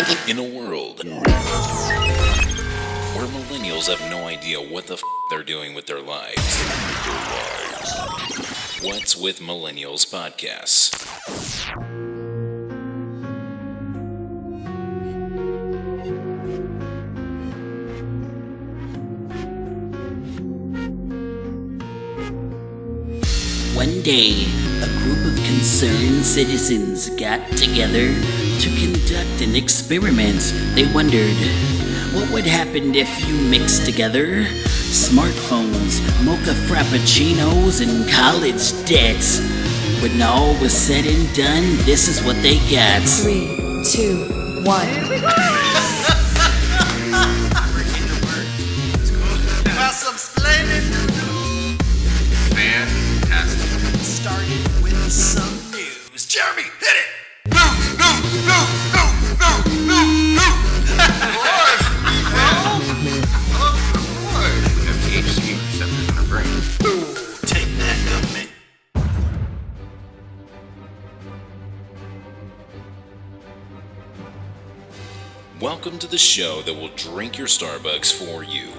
In a world where millennials have no idea what the they're doing with their lives. What's with Millennials podcasts? One day, a group of concerned citizens got together to conduct an experiment. They wondered, what would happen if you mixed together smartphones, mocha frappuccinos, and college debts? When all was said and done, this is what they got. 3, 2, 1. Well, some splendid Fantastic. started with some news. Jeremy, hit it! Have THC receptors in our brain. Take that, government. Welcome to the show that will drink your Starbucks for you.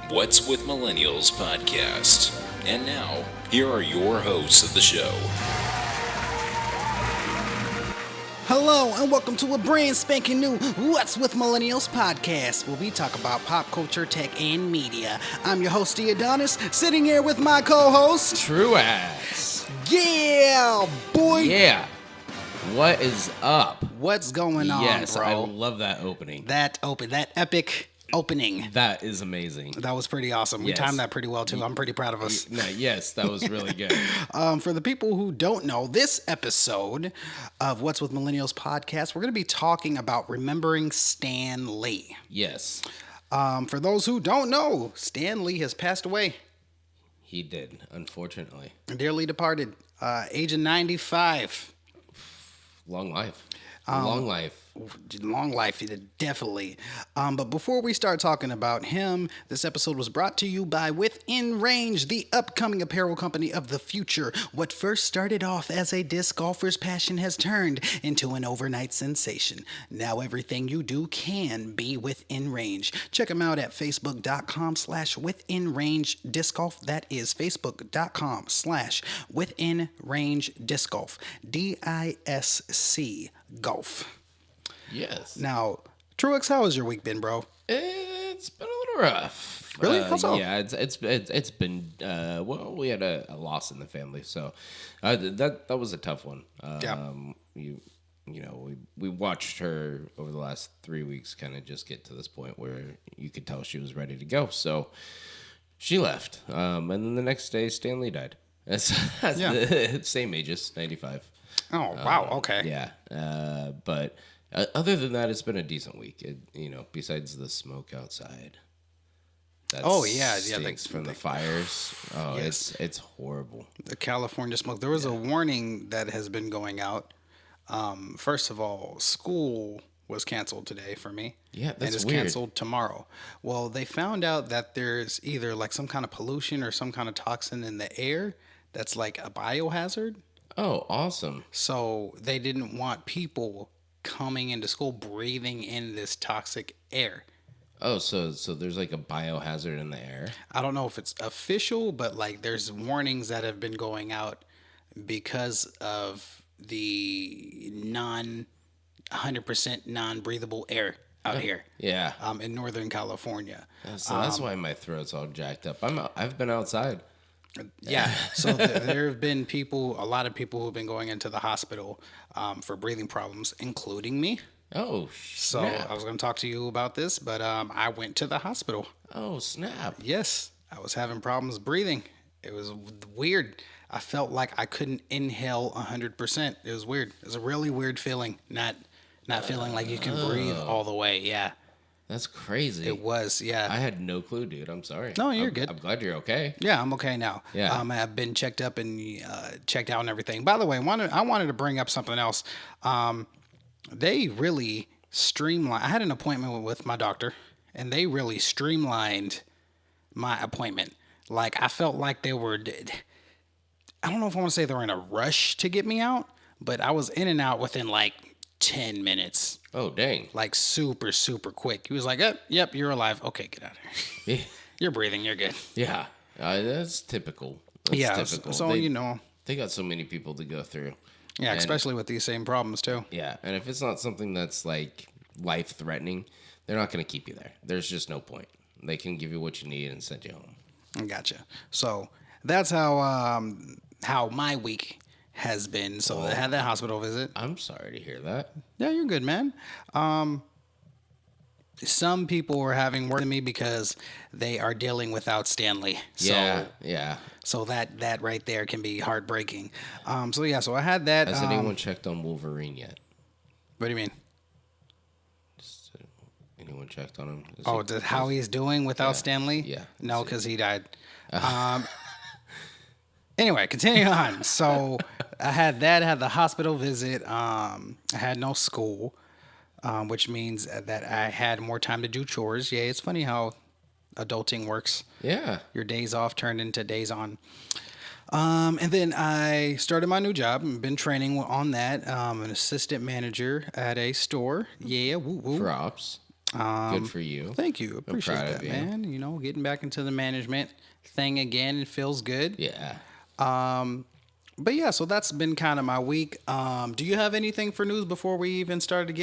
What's with Millennials podcast. And now, here are your hosts of the show. Hello, and welcome to a brand spanking new What's with Millennials podcast, where we talk about pop culture, tech, and media. I'm your host, D'Adonis, sitting here with my co-host, Truax. Yeah, boy. Yeah. What is up? What's going on, Yes, bro? I love that opening. That epic opening. That is amazing. That was pretty awesome. We Yes. timed that pretty well, too. I'm pretty proud of us. No, yes, that was really good. For the people who don't know, this episode of What's with Millennials podcast, we're going to be talking about remembering Stan Lee. Yes, For those who don't know, Stan Lee has passed away, he did, unfortunately. dearly departed, age of 95. Long life. Long life. Long life, definitely. But before we start talking about him, this episode was brought to you by Within Range, the upcoming apparel company of the future. What first started off as a disc golfer's passion has turned into an overnight sensation. Now everything you do can be within range. Check them out at facebook.com/withinrange disc golf. That is facebook.com/withinrange disc golf. DISC golf. Yes. Now, Truax, how has your week been, bro? It's been a little rough. Really? How so? Yeah, it's been well, we had a loss in the family, so that was a tough one. Yeah. You know, we watched her over the last 3 weeks kind of just get to this point where you could tell she was ready to go. So she left, and then the next day, Stan Lee died. Same ages, 95. Oh, wow. Okay. Yeah, but other than that, it's been a decent week. Besides the smoke outside. That stinks from the fires. Oh, yes. it's horrible. The California smoke. There was a warning that has been going out. First of all, school was canceled today for me. Yeah, that's and it's weird. canceled tomorrow. Well, they found out that there's either like some kind of pollution or some kind of toxin in the air that's like a biohazard. Oh, awesome. So they didn't want people coming into school breathing in this toxic air. Oh, so there's like a biohazard in the air? I don't know if it's official, but like there's warnings that have been going out because of the 100% non-breathable air out here. Yeah. In Northern California. So that's why my throat's all jacked up. I've been outside. Yeah. So there have been a lot of people who've been going into the hospital for breathing problems, including me. Oh, So snap. I was going to talk to you about this, but I went to the hospital. Oh, snap. Yes, I was having problems breathing. It was weird. I felt like I couldn't inhale 100%. It was weird. It was a really weird feeling, not feeling like you can breathe all the way. Yeah. That's crazy. It was, yeah. I had no clue, dude. I'm sorry. No, you're I'm good. I'm glad you're okay. Yeah, I'm okay now. Yeah. I've been checked up and checked out and everything. By the way, I wanted to bring up something else. They really streamlined. I had an appointment with my doctor, and they really streamlined my appointment. Like, I felt like they were, I don't know if I want to say they were in a rush to get me out, but I was in and out within like 10 minutes. Oh, dang. Like super, super quick. He was like, yep, you're alive. Okay, get out of here. Yeah. You're breathing. You're good. Yeah. That's typical. That's Yeah. typical. So, They got so many people to go through. yeah, And- especially with these same problems too. Yeah. And if it's not something that's like life threatening, they're not going to keep you there. There's just no point. They can give you what you need and send you home. Gotcha. So that's how my week has been. So I had that hospital visit. I'm sorry to hear that. Yeah, you're good, man. Some people were having worse than me because they are dealing without Stan Lee. So, Yeah. So that right there can be heartbreaking. So I had that. Has anyone checked on Wolverine yet? What do you mean? Anyone checked on him? How he's doing without Stan Lee? Yeah. No, because he died. Anyway, continuing on. So I had that. I had the hospital visit. I had no school, which means that I had more time to do chores. Yeah, it's funny how adulting works. Yeah. Your days off turned into days on. And then I started my new job and been training on that. I'm an assistant manager at a store. Yeah, woo woo. Props. Good for you. Thank you. Appreciate proud that, of you. man. Getting back into the management thing again, it feels good. Yeah. But yeah, so that's been kind of my week. Do you have anything for news before we even started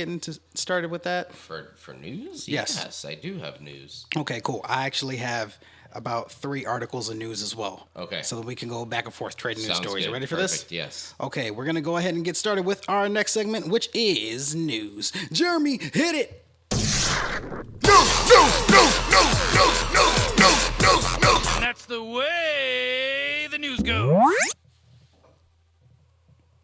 with that? For news? Yes. Yes, I do have news. Okay, cool. I actually have about 3 articles of news as well. Okay. So that we can go back and forth trading news Sounds stories. good. You ready for Perfect. this? Yes. Okay, we're going to go ahead and get started with our next segment, which is news. Jeremy, hit it. That's the way the news goes.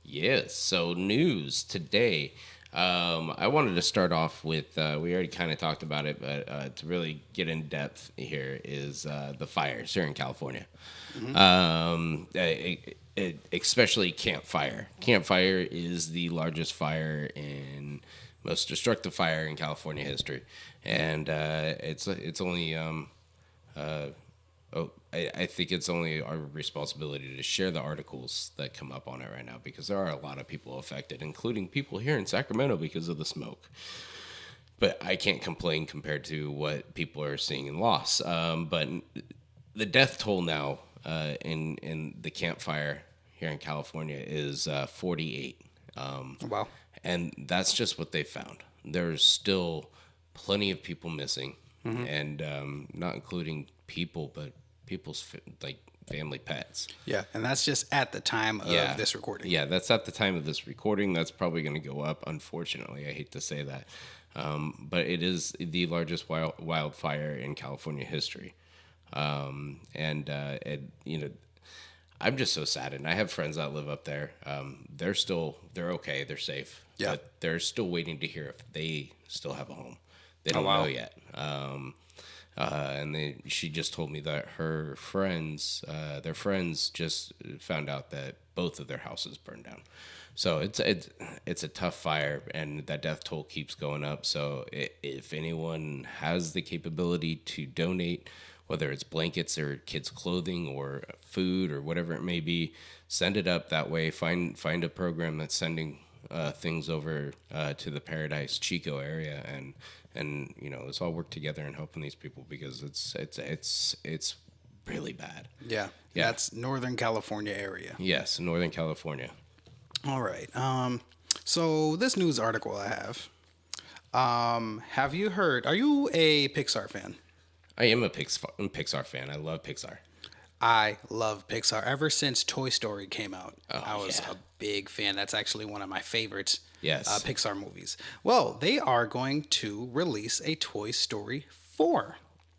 Yes. So news today. I wanted to start off with, we already kind of talked about it, but to really get in depth here is the fires here in California. Especially Camp Fire. Camp Fire is the largest fire and most destructive fire in California history. And it's only, I think it's only our responsibility to share the articles that come up on it right now because there are a lot of people affected, including people here in Sacramento because of the smoke. But I can't complain compared to what people are seeing in loss. But the death toll now in the Camp Fire here in California is 48. Wow. And that's just what they found. There's still plenty of people missing, and not including people, but people's family pets. Yeah, and that's just at the time of this recording. Yeah, that's at the time of this recording. That's probably going to go up, unfortunately. I hate to say that. But it is the largest wildfire in California history. I'm just so saddened. I have friends that live up there. They're okay. They're safe. Yeah. But they're still waiting to hear if they still have a home. They don't know yet. She just told me that her friends, their friends just found out that both of their houses burned down. So it's a tough fire, and that death toll keeps going up. So if anyone has the capability to donate, whether it's blankets or kids' clothing or food or whatever it may be, send it up that way. Find a program that's sending things over to the Paradise Chico area, and let's all work together and helping these people because it's really bad. Yeah. That's Northern California area. Yes, Northern California. All right. So this news article I have you heard? Are you a Pixar fan? I am a Pixar fan. I love Pixar. I love Pixar. Ever since Toy Story came out, I was yeah. a big fan. That's actually one of my favorites. Yes. Pixar movies. Well, they are going to release a Toy Story 4.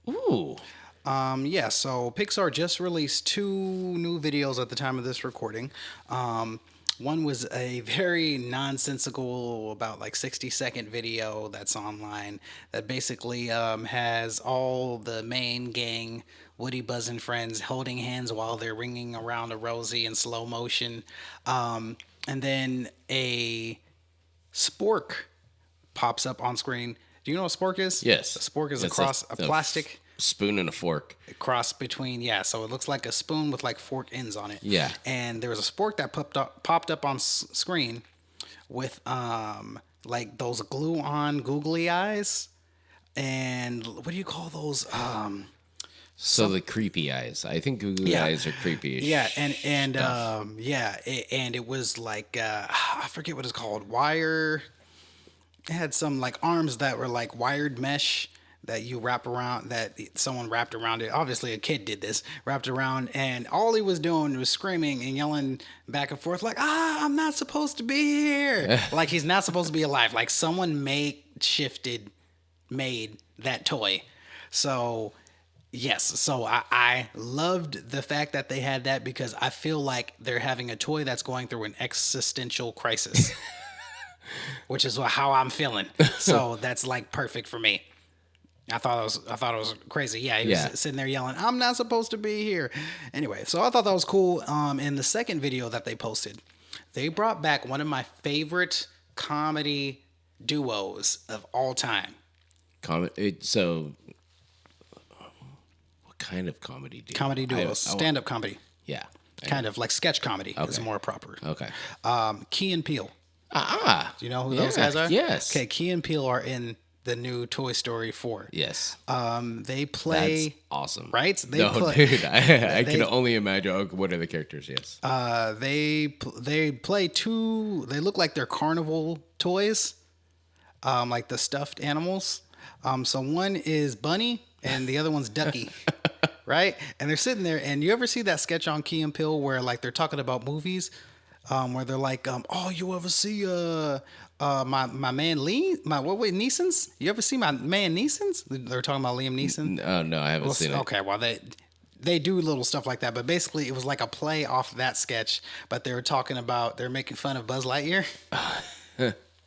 Ooh. So Pixar just released 2 new videos at the time of this recording. One was a very nonsensical, about 60-second video that's online that basically has all the main gang, Woody, Buzz, and friends holding hands while they're ringing around a rosy in slow motion. And then a spork pops up on screen. Do you know what a spork is? Yes. A spork is It's a plastic spoon and a fork. cross between, so it looks like a spoon with fork ends on it. Yeah. And there was a spork that popped up on screen with like those glue-on googly eyes, and what do you call those? So the creepy eyes. I think googly Yeah. eyes are creepy. As Yeah, and stuff. and it was like I forget what it's called. Wire. It had some like arms that were like wired mesh that you wrap around, that someone wrapped around it. Obviously, a kid did this, wrapped around, and all he was doing was screaming and yelling back and forth like, I'm not supposed to be here. Like he's not supposed to be alive. Like someone made that toy. So yes, so I loved the fact that they had that, because I feel like they're having a toy that's going through an existential crisis, which is how I'm feeling. So that's like perfect for me. I thought it was crazy. Yeah, he was sitting there yelling, "I'm not supposed to be here." Anyway, so I thought that was cool. In the second video that they posted, they brought back one of my favorite comedy duos of all time. So, what kind of comedy duo? Comedy duos, stand-up comedy. Yeah. Kind of like sketch comedy is more proper. Okay. Key and Peele. Do you know who those guys are? Yes. Okay, Key and Peele are in the new Toy Story 4. Yes. They play. That's awesome. Right? Dude, I can only imagine. Oh, what are the characters? Yes. They play two. They look like they're carnival toys, like the stuffed animals. So one is Bunny and the other one's Ducky. Right? And they're sitting there, and you ever see that sketch on Key and Peele where like they're talking about movies, where they're like, oh, you ever see my man Lee, Neeson's? You ever see my man Neeson's? They're talking about Liam Neeson. No, I haven't seen it. Okay, well they do little stuff like that, but basically it was like a play off that sketch. But they were making fun of Buzz Lightyear.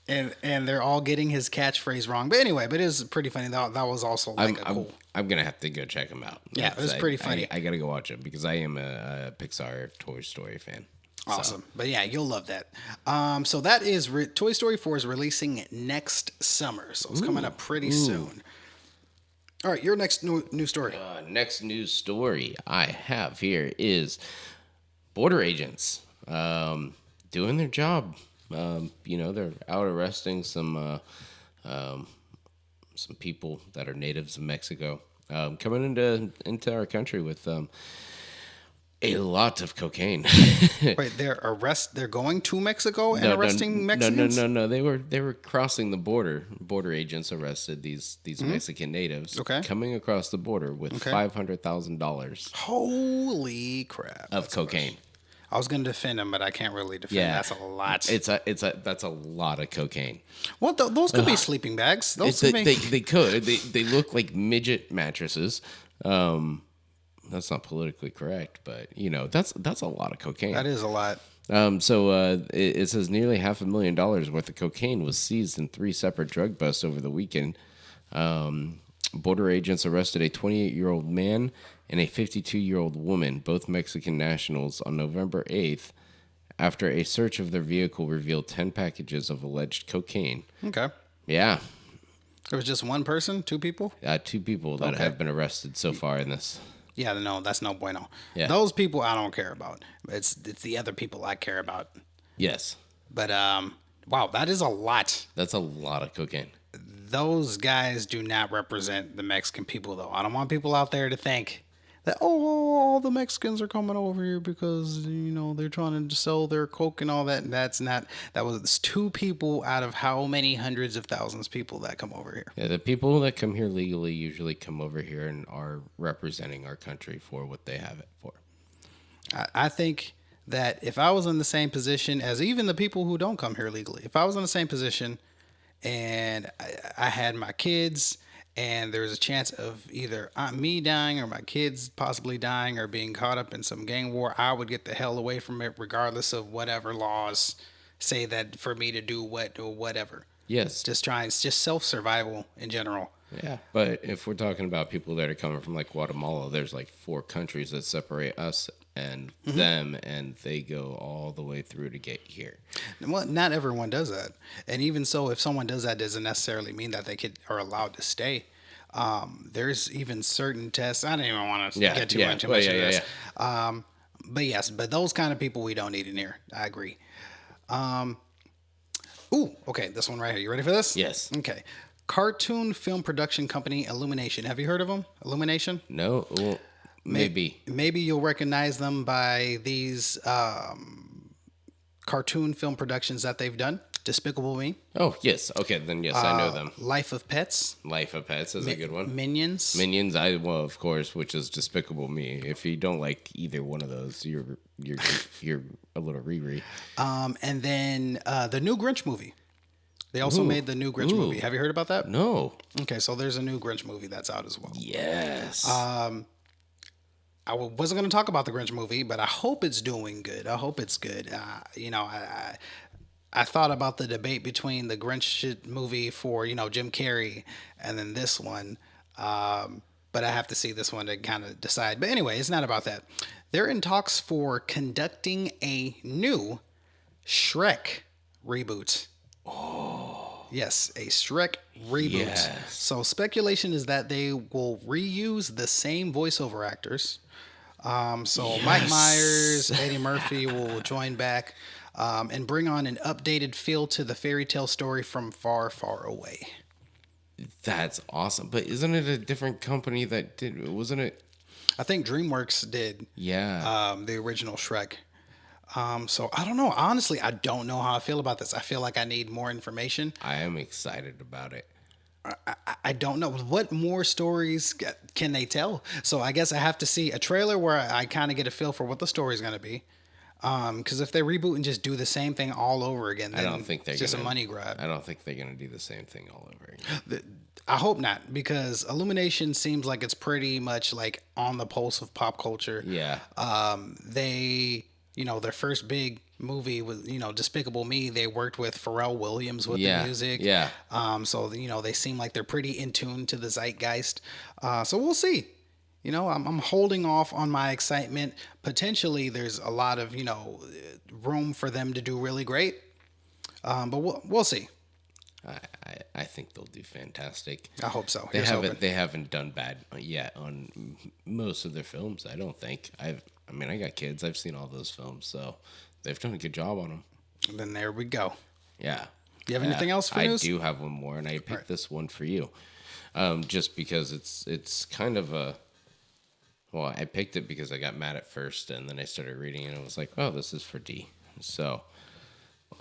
And they're all getting his catchphrase wrong. But anyway, it was pretty funny. That was also like cool. I'm gonna have to go check them out. Yeah, it was pretty funny. I gotta go watch it because I am a Pixar Toy Story fan. Awesome. So. But yeah, you'll love that. So that is Toy Story 4 is releasing next summer. So it's coming up pretty soon. All right, your next new story. Next news story I have here is border agents doing their job. They're out arresting some people that are natives of Mexico, coming into our country with a lot of cocaine. Wait, they're going to Mexico and arresting Mexicans? No. They were crossing the border. Border agents arrested these Mexican natives coming across the border with $500,000. Holy crap! Of cocaine. I was going to defend them, but I can't really defend. Yeah. That's a lot. That's a lot of cocaine. Well, those could be sleeping bags. They could. They look like midget mattresses. That's not politically correct, but that's a lot of cocaine. That is a lot. It says nearly $500,000 worth of cocaine was seized in 3 separate drug busts over the weekend. Border agents arrested a 28-year-old man and a 52-year-old woman, both Mexican nationals, on November 8th after a search of their vehicle revealed 10 packages of alleged cocaine. Okay. Yeah. There was just one person? 2 people? 2 people that have been arrested so far in this. Yeah, no, that's no bueno. Yeah. Those people I don't care about. It's the other people I care about. Yes. But, wow, that is a lot. That's a lot of cocaine. Those guys do not represent the Mexican people, though. I don't want people out there to think that, all the Mexicans are coming over here because, they're trying to sell their coke and all that. That's not, that was 2 people out of how many hundreds of thousands of people that come over here. Yeah, the people that come here legally usually come over here and are representing our country for what they have it for. I think that if I was in the same position as even the people who don't come here legally, if I was in the same position and I had my kids and there's a chance of either me dying or my kids possibly dying or being caught up in some gang war, I would get the hell away from it regardless of whatever laws say that for me to do what or whatever. Yes. It's just self-survival in general. Yeah, but if we're talking about people that are coming from like Guatemala, there's like 4 countries that separate us and them, and they go all the way through to get here. Well, not everyone does that, and even so, if someone does that, doesn't necessarily mean that they are allowed to stay. There's even certain tests. I don't even want to get too much into this. But yes, but those kind of people we don't need in here. I agree. Ooh, okay, this one right here. You ready for this? Yes. Okay. Cartoon film production company Illumination. Have you heard of them? Illumination? No? Well, maybe. Maybe you'll recognize them by these cartoon film productions that they've done. Despicable Me. Oh, yes. Okay, then yes, I know them. Life of Pets. Life of Pets is a good one. Minions. Minions, well, of course, which is Despicable Me. If you don't like either one of those, you're a little Riri. And then the new Grinch movie. They also made the new Grinch movie. Have you heard about that? No. Okay, so there's a new Grinch movie that's out as well. Yes. I wasn't going to talk about the Grinch movie, but I hope it's doing good. I hope it's good. I thought about the debate between the Grinch movie for, Jim Carrey and then this one. But I have to see this one to kind of decide. But anyway, it's not about that. They're in talks for conducting a new Shrek reboot. Oh. Yes, a Shrek reboot. Yes. So speculation is that they will reuse the same voiceover actors. So Mike Myers, Eddie Murphy will join back and bring on an updated feel to the fairy tale story from far, far away. That's awesome. But isn't it a different company that did? Wasn't it? I think DreamWorks did. Yeah. The original Shrek. So I don't know. Honestly, I don't know how I feel about this. I feel like I need more information. I am excited about it. I don't know. What more stories can they tell? So I guess I have to see a trailer where I kind of get a feel for what the story's going to be. Because if they reboot and just do the same thing all over again, then I don't think they're it's just a money grab. I don't think they're going to do the same thing all over again. I hope not, because Illumination seems like it's pretty much like on the pulse of pop culture. Yeah. They, their first big movie was, Despicable Me. They worked with Pharrell Williams with the music. Yeah. So, they seem like they're pretty in tune to the zeitgeist. So we'll see. I'm holding off on my excitement. Potentially, there's a lot of, room for them to do really great. But we'll see. I think they'll do fantastic. I hope so. They haven't done bad yet on most of their films. I don't think. I got kids. I've seen all those films, so they've done a good job on them. And then there we go. Yeah. Do you have anything else for news? I do have one more, and I picked this one for you, just because it's kind of a. Well, I picked it because I got mad at first, and then I started reading it, and I was like, oh, this is for D. So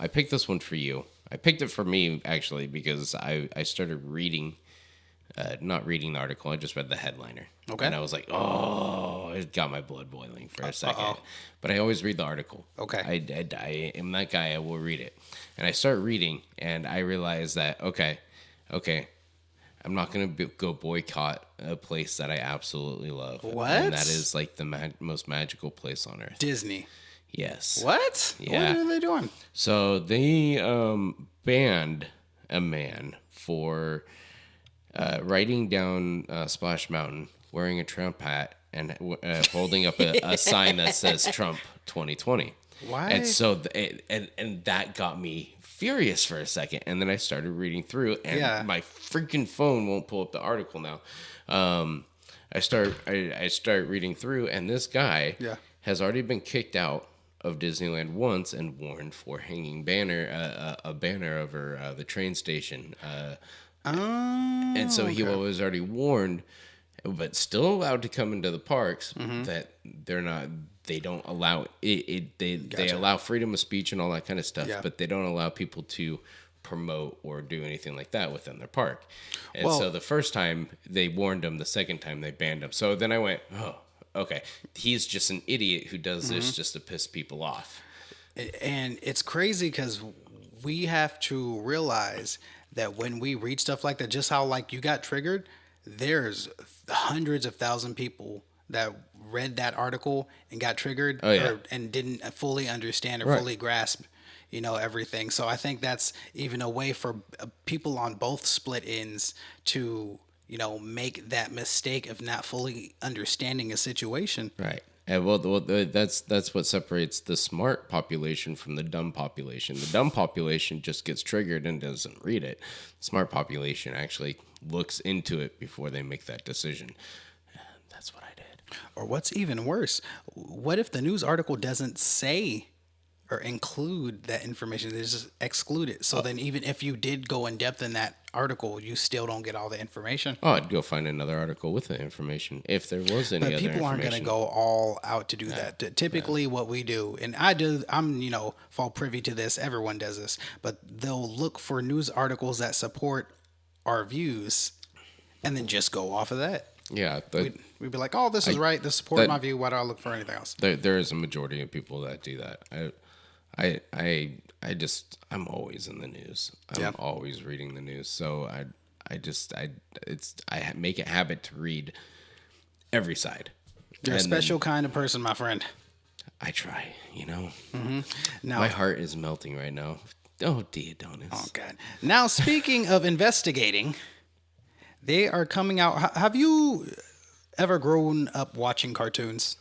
I picked this one for you. I picked it for me, actually, because I started reading, not reading the article, I just read the headliner. Okay. And I was like, oh, it got my blood boiling for a second. But I always read the article. Okay. I am that guy, I will read it. And I start reading, and I realize that, okay, I'm not going to go boycott a place that I absolutely love. What? And that is like the most magical place on earth. Disney. Yes. What? Yeah. What are they doing? So they banned a man for riding down Splash Mountain wearing a Trump hat and holding up a sign that says Trump 2020. Why? And so and that got me furious for a second, and then I started reading through, and my freaking phone won't pull up the article now. I start reading through, and this guy has already been kicked out of Disneyland once and warned for hanging a banner over the train station. And so he was already warned, but still allowed to come into the parks. That they don't allow it. They allow freedom of speech and all that kind of stuff, but they don't allow people to promote or do anything like that within their park. And so the first time they warned him, the second time they banned him. So then I went, oh, okay, he's just an idiot who does this just to piss people off. And it's crazy because we have to realize that when we read stuff like that, just how like you got triggered, there's hundreds of thousands people that read that article and got triggered and didn't fully understand or fully grasp, everything. So I think that's even a way for people on both split ends to, make that mistake of not fully understanding a situation. Right. And well, that's what separates the smart population from the dumb population. The dumb population just gets triggered and doesn't read it. The smart population actually looks into it before they make that decision. That's what I did. Or what's even worse, what if the news article doesn't say or include that information. They just exclude it. So then even if you did go in depth in that article, you still don't get all the information. Oh, I'd go find another article with the information if there was any But other people aren't going to information. go all out to do that. Typically, what we do, and I'm fall privy to this. Everyone does this, but they'll look for news articles that support our views, and then just go off of that. Yeah, We'd be like, "Oh, this is right. This supports that- my view. Why do I look for anything else?" there is a majority of people that do that. I'm always in the news. I'm always reading the news. So I make it a habit to read every side. You're a And then special kind of person, my friend. I try, Now, My heart is melting right now. Oh, D'Adonis. oh God. Now, speaking of investigating, they are coming out. Have you ever grown up watching cartoons?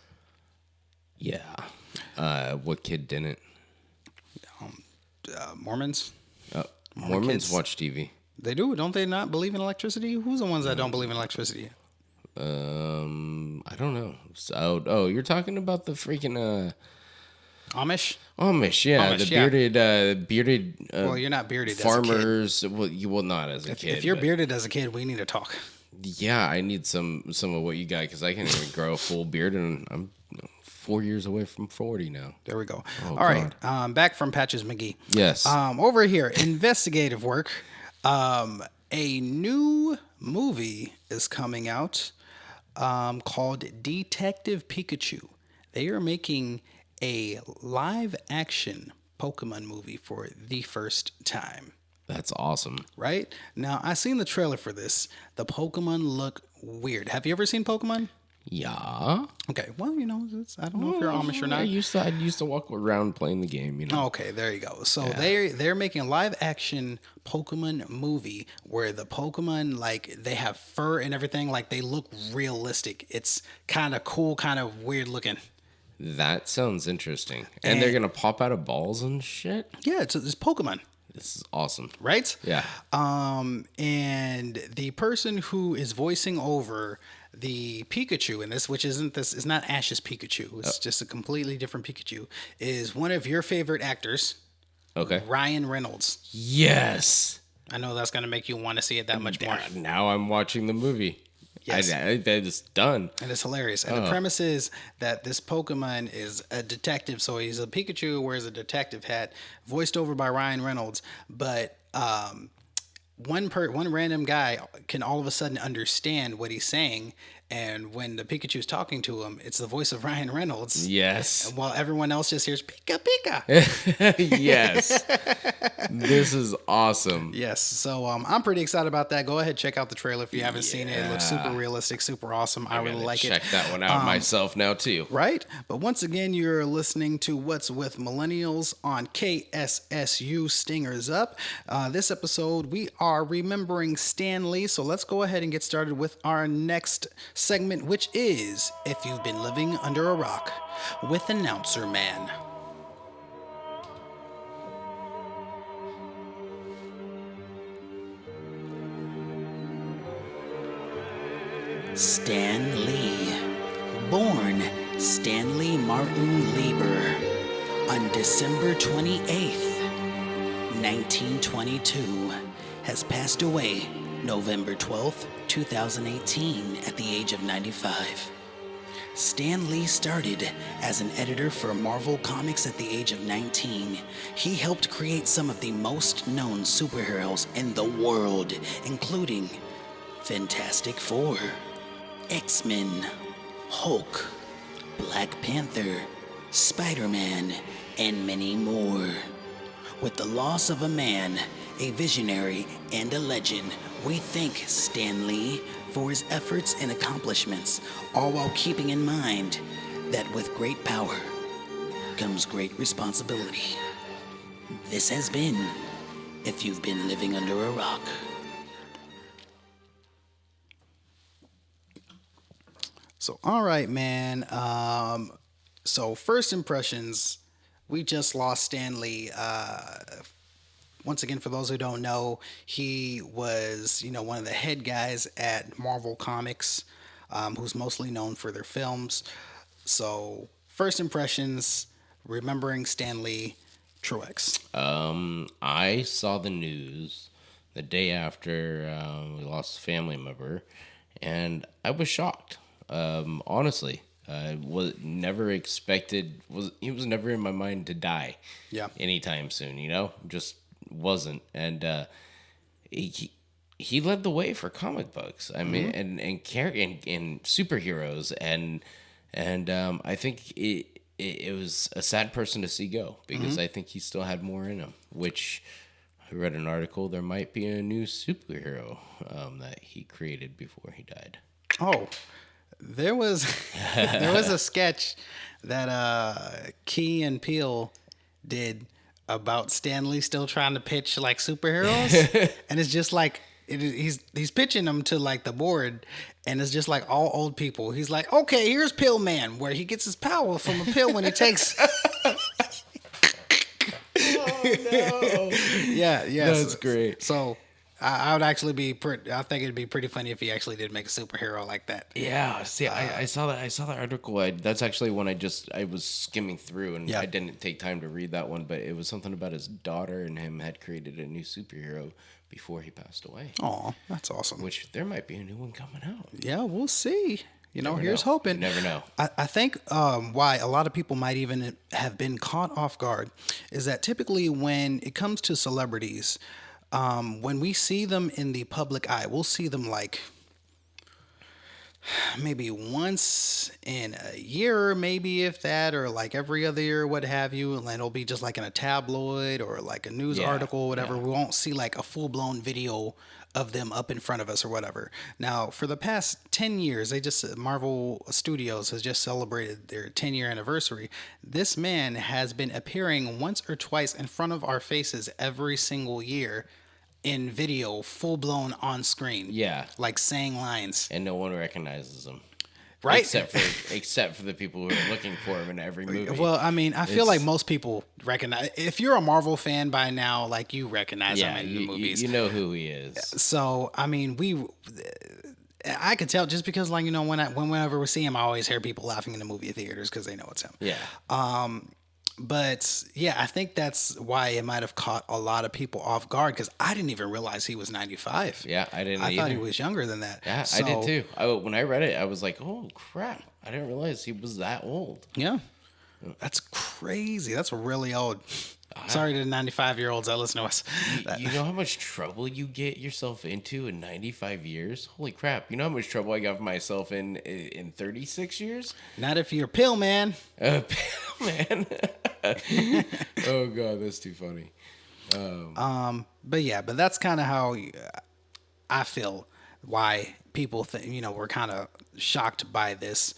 Yeah. What kid didn't? Mormons? Mormons kids. watch TV. They do, don't they? Not believe in electricity? Who's the ones that don't believe in electricity? I don't know. So, you're talking about the freaking Amish? Amish, yeah, Amish, the yeah. bearded. Well, you're not bearded farmers. Well, you will not as a kid. If you're but- bearded as a kid, we need to talk. Yeah, I need some of what you got because I can't even grow a full beard, and I'm 4 years away from 40 now. There we go. Oh, All right, back from Patches McGee. Yes. Over here, investigative work. A new movie is coming out called Detective Pikachu. They are making a live action Pokemon movie for the first time. That's awesome. Right? Now, I seen the trailer for this. The Pokemon look weird. Have you ever seen Pokemon? Yeah. Okay, well, I don't know if you're Amish or not. I used to walk around playing the game. Okay, there you go. So they're making a live action Pokemon movie where the Pokemon, like, they have fur and everything, like they look realistic. It's kind of cool, kind of weird looking. That sounds interesting. And they're gonna pop out of balls and shit. Yeah, it's Pokemon. This is awesome. Right? Yeah. And the person who is voicing over the Pikachu in this, which is not Ash's Pikachu, it's just a completely different Pikachu, is one of your favorite actors, Okay. Ryan Reynolds. Yes. I know that's gonna make you want to see it that much more. Now I'm watching the movie. Yes. That is done. And it's hilarious. And the premise is that this Pokemon is a detective. So he's a Pikachu who wears a detective hat, voiced over by Ryan Reynolds. But one random guy can all of a sudden understand what he's saying. And when the Pikachu's talking to him, it's the voice of Ryan Reynolds. Yes. While everyone else just hears Pika Pika. Yes. This is awesome. Yes. So I'm pretty excited about that. Go ahead, check out the trailer if you haven't seen it. It looks super realistic, super awesome. I really like it. Check that one out myself now too. Right? But once again, you're listening to What's with Millennials on KSSU Stingers Up. This episode, we are remembering Stan Lee. So let's go ahead and get started with our next segment, which is If You've Been Living Under a Rock with Announcer Man. Stan Lee. Born Stanley Martin Lieber on December 28th, 1922, has passed away November 12th, 2018 at the age of 95. Stan Lee started as an editor for Marvel Comics at the age of 19. He helped create some of the most known superheroes in the world, including Fantastic Four, X-Men, Hulk, Black Panther, Spider-Man, and many more. With the loss of a man, a visionary, and a legend, we thank Stan Lee for his efforts and accomplishments, all while keeping in mind that with great power comes great responsibility. This has been If You've Been Living Under a Rock. So, all right, man. So first impressions, we just lost Stan Lee. Once again, for those who don't know, he was, one of the head guys at Marvel Comics, who's mostly known for their films. So first impressions, remembering Stan Lee Truax? I saw the news the day after we lost a family member, and I was shocked. Honestly, I was never expected. He was never in my mind to die. Yeah. Anytime soon, just wasn't. And he led the way for comic books. I mean, and superheroes, and I think it was a sad person to see go, because I think he still had more in him. Which I read an article, there might be a new superhero that he created before he died. Oh, there was a sketch that Key and Peele did about Stan Lee still trying to pitch like superheroes, and it's just like he's pitching them to like the board, and it's just like all old people. He's like, okay, here's Pill Man, where he gets his power from a pill when he takes. No. Yeah, That's great. So I would actually be I think it'd be pretty funny if he actually did make a superhero like that. Yeah, see, I saw that. I saw that article. That's actually one I was skimming through, and I didn't take time to read that one. But it was something about his daughter and him had created a new superhero before he passed away. Oh, that's awesome. Which there might be a new one coming out. Yeah, we'll see. Here's know. hoping. You never know. I think why a lot of people might even have been caught off guard is that typically when it comes to celebrities, when we see them in the public eye, we'll see them like maybe once in a year, maybe if that, or like every other year, what have you. And it'll be just like in a tabloid or like a news article, whatever. We won't see like a full blown video of them up in front of us or whatever. Now, for the past 10 years, Marvel Studios has just celebrated their 10-year anniversary. This man has been appearing once or twice in front of our faces every single year in video, full blown on screen. Yeah. Like saying lines. And no one recognizes him. Right? Except for the people who are looking for him in every movie. Well, I mean, I feel like most people recognize. If you're a Marvel fan by now, like you recognize him in the movies. You know who he is. So, I mean, I could tell just because, like, whenever we see him, I always hear people laughing in the movie theaters because they know it's him. Yeah. But yeah, I think that's why it might have caught a lot of people off guard because I didn't even realize he was 95. Yeah, I didn't. I thought he was younger than that. Yeah, I did too. When I read it, I was like, "Oh crap! I didn't realize he was that old." Yeah, that's crazy. That's really old. Sorry to the 95-year-olds that listen to us. You know how much trouble you get yourself into in 95 years? Holy crap! You know how much trouble I got myself in 36 years? Not if you're Pill Man. Man. Oh god, that's too funny. But that's kind of how I feel. Why people were kind of shocked by this.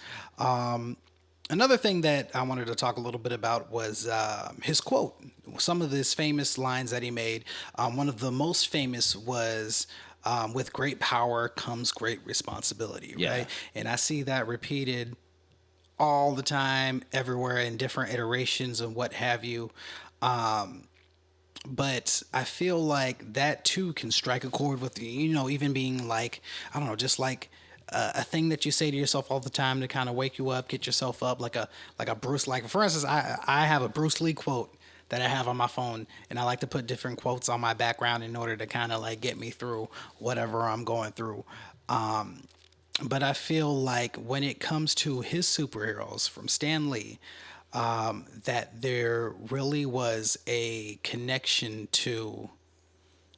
Another thing that I wanted to talk a little bit about was his quote. Some of his famous lines that he made. One of the most famous was, "With great power comes great responsibility." Yeah. Right, and I see that repeated all the time, everywhere, in different iterations and what have you. But I feel like that too can strike a chord with, even being like, I don't know, just like a thing that you say to yourself all the time to kind of wake you up, get yourself up, like a Bruce, like for instance, I have a Bruce Lee quote that I have on my phone, and I like to put different quotes on my background in order to kind of like get me through whatever I'm going through. But I feel like when it comes to his superheroes from Stan Lee, that there really was a connection to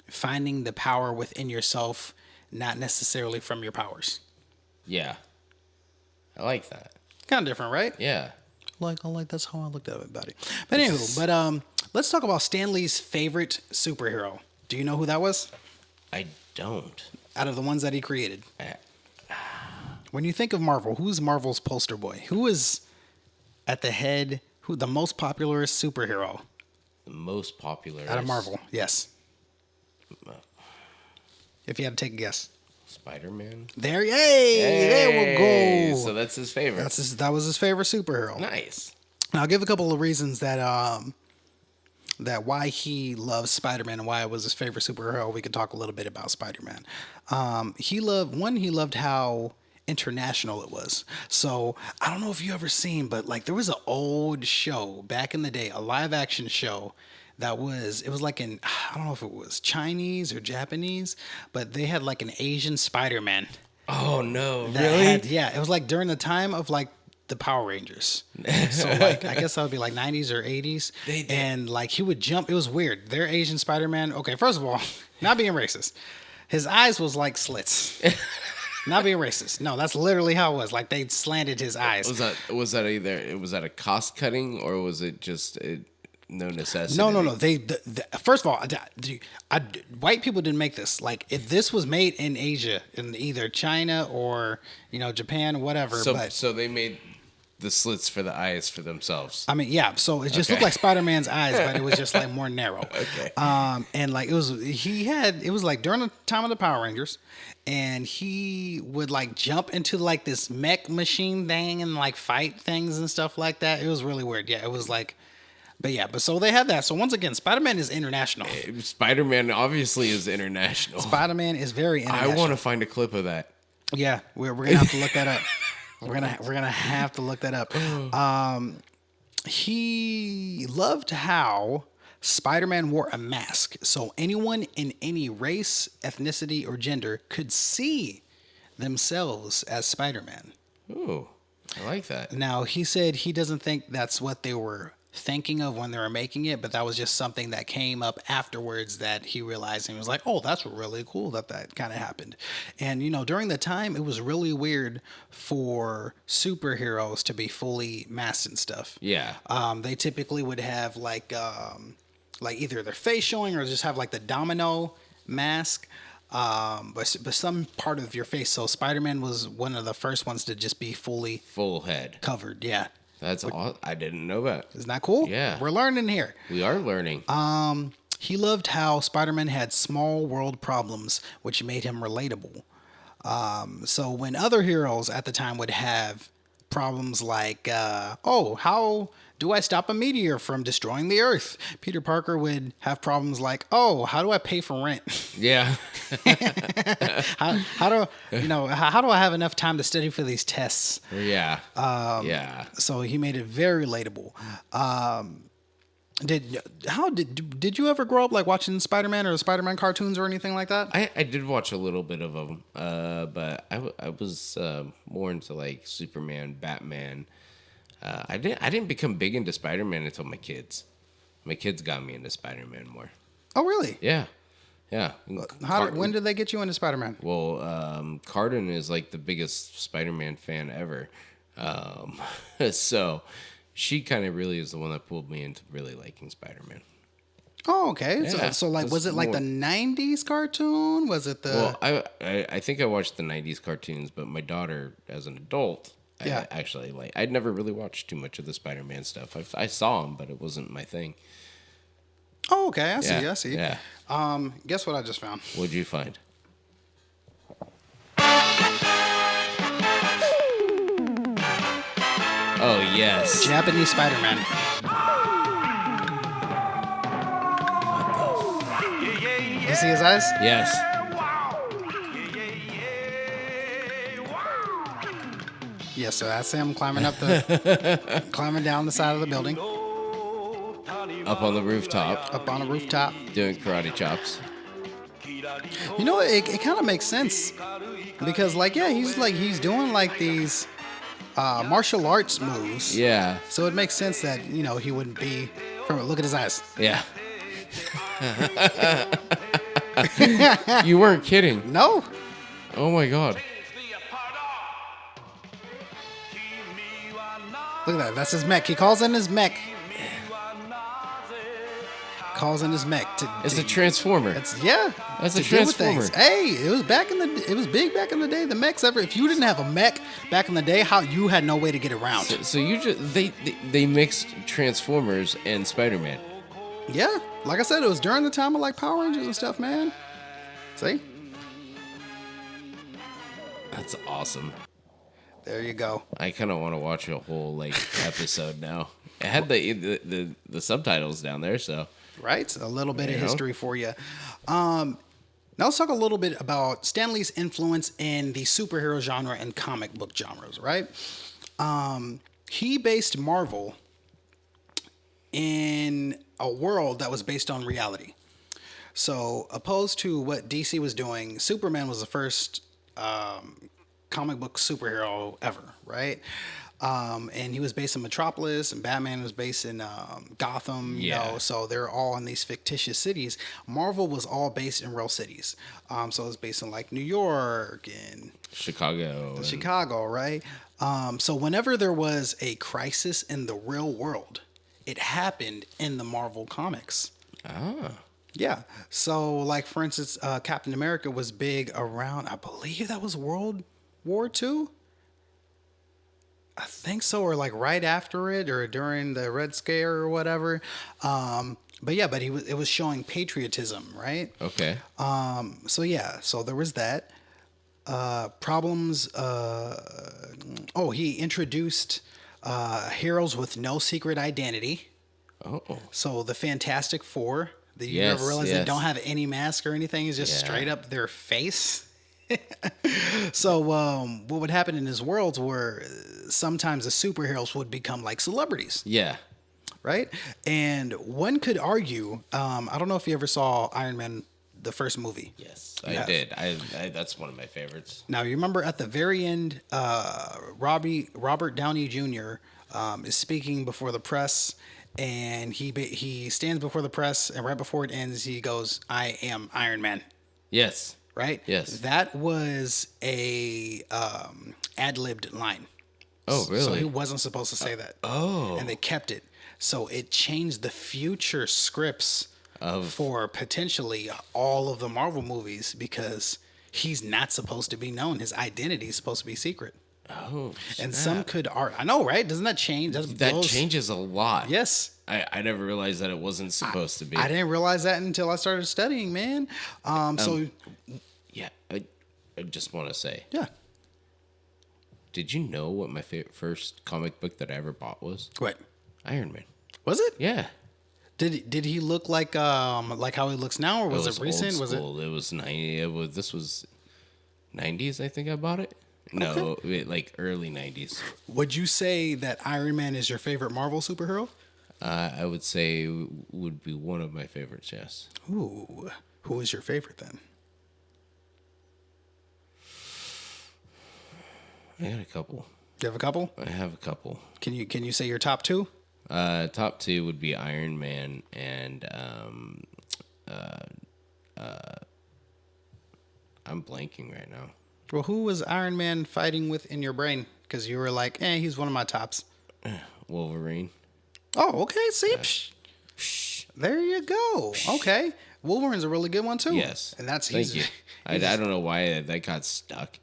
finding the power within yourself, not necessarily from your powers. Yeah. I like that. Kind of different, right? Yeah. Like that's how I looked at it, buddy. But anywho, let's talk about Stan Lee's favorite superhero. Do you know who that was? I don't. Out of the ones that he created. When you think of Marvel, who's Marvel's poster boy? Who is at the head, the most popular superhero? The most popular Out of Marvel, yes. If you had to take a guess. Spider-Man. There we go. So that's his favorite. That was his favorite superhero. Nice. Now I'll give a couple of reasons that why he loves Spider-Man and why it was his favorite superhero. We could talk a little bit about Spider-Man. He loved how international it was. So I don't know if you ever seen, but like there was an old show back in the day, a live action show it was like in, I don't know if it was Chinese or Japanese, but they had like an Asian Spider-Man. Oh no, Yeah, it was like during the time of like the Power Rangers. So like I guess that would be like 90s or 80s. And like he would jump. It was weird. Their Asian Spider-Man. Okay, first of all, not being racist, his eyes was like slits. Not being racist. No, that's literally how it was. Like they slanted his eyes. Was that a cost cutting or was it just no necessity? No. First of all, white people didn't make this. Like if this was made in Asia, in either China or Japan or whatever. So they made the slits for the eyes for themselves. I mean, yeah. So it just looked like Spider-Man's eyes, but it was just like more narrow. Okay. And like it was like during the time of the Power Rangers, and he would like jump into like this mech machine thing and like fight things and stuff like that. It was really weird. Yeah, it was like. But so they had that. So once again, Spider-Man is international. Spider-Man obviously is international. Spider-Man is very international. I want to find a clip of that. Yeah, we're gonna have to look that up. We're gonna have to look that up. He loved how Spider-Man wore a mask, so anyone in any race, ethnicity, or gender could see themselves as Spider-Man. Ooh, I like that. Now he said he doesn't think that's what they were thinking of when they were making it, but that was just something that came up afterwards that he realized, and he was like, oh, that's really cool that kind of happened. And during the time it was really weird for superheroes to be fully masked and stuff. Yeah. They typically would have like either their face showing or just have like the domino mask, but some part of your face. So Spider-Man was one of the first ones to just be full head covered. Yeah. That's all. I didn't know that. Isn't that cool? Yeah. We're learning here. We are learning. He loved how Spider-Man had small world problems, which made him relatable. So when other heroes at the time would have problems like, how do I stop a meteor from destroying the Earth? Peter Parker would have problems like, how do I pay for rent? Yeah. how do I have enough time to study for these tests? Yeah. Yeah. So he made it very relatable. Did you ever grow up like watching Spider-Man or the Spider-Man cartoons or anything like that? I did watch a little bit of them, but I was more into like Superman, Batman. I didn't become big into Spider-Man until my kids. My kids got me into Spider-Man more. Oh, really? Yeah. Yeah. When did they get you into Spider-Man? Well, Carden is like the biggest Spider-Man fan ever. So she kind of really is the one that pulled me into really liking Spider-Man. Oh, okay. Yeah, so like, was it like the 90s cartoon? Was it the... Well, I think I watched the 90s cartoons, but my daughter, as an adult... Yeah. I'd never really watched too much of the Spider-Man stuff. I saw him, but it wasn't my thing. Oh, okay. I see. Yeah. Guess what I just found? What'd you find? Oh, yes. Japanese Spider-Man. You see his eyes? Yes. Yeah, so that's him climbing down the side of the building. Up on the rooftop. Up on a rooftop. Doing karate chops. It kind of makes sense. Because he's doing like these martial arts moves. Yeah. So it makes sense that, he wouldn't be look at his eyes. Yeah. You weren't kidding. No. Oh my God. Look at that. That's his mech. He calls in his mech. It's a transformer. That's a transformer. Hey, it was big back in the day. The mechs if you didn't have a mech back in the day, you had no way to get around. So you just they mixed Transformers and Spider-Man. Yeah, like I said, it was during the time of like Power Rangers and stuff, man. See? That's awesome. There you go. I kind of want to watch a whole episode now. It had the subtitles down there, so right, a little bit of history for you. Now let's talk a little bit about Stan Lee's influence in the superhero genre and comic book genres, right? He based Marvel in a world that was based on reality. So, opposed to what DC was doing, Superman was the first comic book superhero ever, right? And he was based in Metropolis, and Batman was based in Gotham, you know, so they're all in these fictitious cities. Marvel was all based in real cities. So it was based in like New York and Chicago, right? So whenever there was a crisis in the real world, it happened in the Marvel comics. Yeah. So, like, for instance, Captain America was big around, I believe that was World War II? I think so, or like right after it, or during the Red Scare or whatever. But it was showing patriotism, right? Okay. So there was that. Problems. He introduced heroes with no secret identity. Oh. So the Fantastic Four, that you Yes, never realize yes. they don't have any mask or anything. It's just straight up their face. So what would happen in his worlds were sometimes the superheroes would become like celebrities. Yeah. Right? And one could argue, I don't know if you ever saw Iron Man, the first movie. Yes, I did. I that's one of my favorites. Now, you remember at the very end, Robert Downey Jr. Is speaking before the press, and he stands before the press, and right before it ends, he goes, "I am Iron Man." Yes. Right? Yes. That was a ad-libbed line. Oh, really? So he wasn't supposed to say that. Oh. And they kept it. So it changed the future scripts for potentially all of the Marvel movies because he's not supposed to be known. His identity is supposed to be secret. Oh, and some could I know, right? Doesn't that change? That changes a lot. Yes. I never realized that it wasn't supposed to be. I didn't realize that until I started studying, man. Yeah, I just want to say. Yeah. Did you know what my first comic book that I ever bought was? What? Iron Man. Was it? Yeah. Did he look like how he looks now, or was it recent? Old Was it? school. It was 90. This was 90s. I think I bought it. No, like early 90s. Would you say that Iron Man is your favorite Marvel superhero? I would say would be one of my favorites. Yes. Ooh, who is your favorite then? I got a couple. You have a couple? I have a couple. Can you say your top two? Top two would be Iron Man and I'm blanking right now. Well, who was Iron Man fighting with in your brain? Because you were like, he's one of my tops. Wolverine. Oh, okay. See, there you go. Okay, Wolverine's a really good one too. Yes, and thank you. I don't know why that got stuck.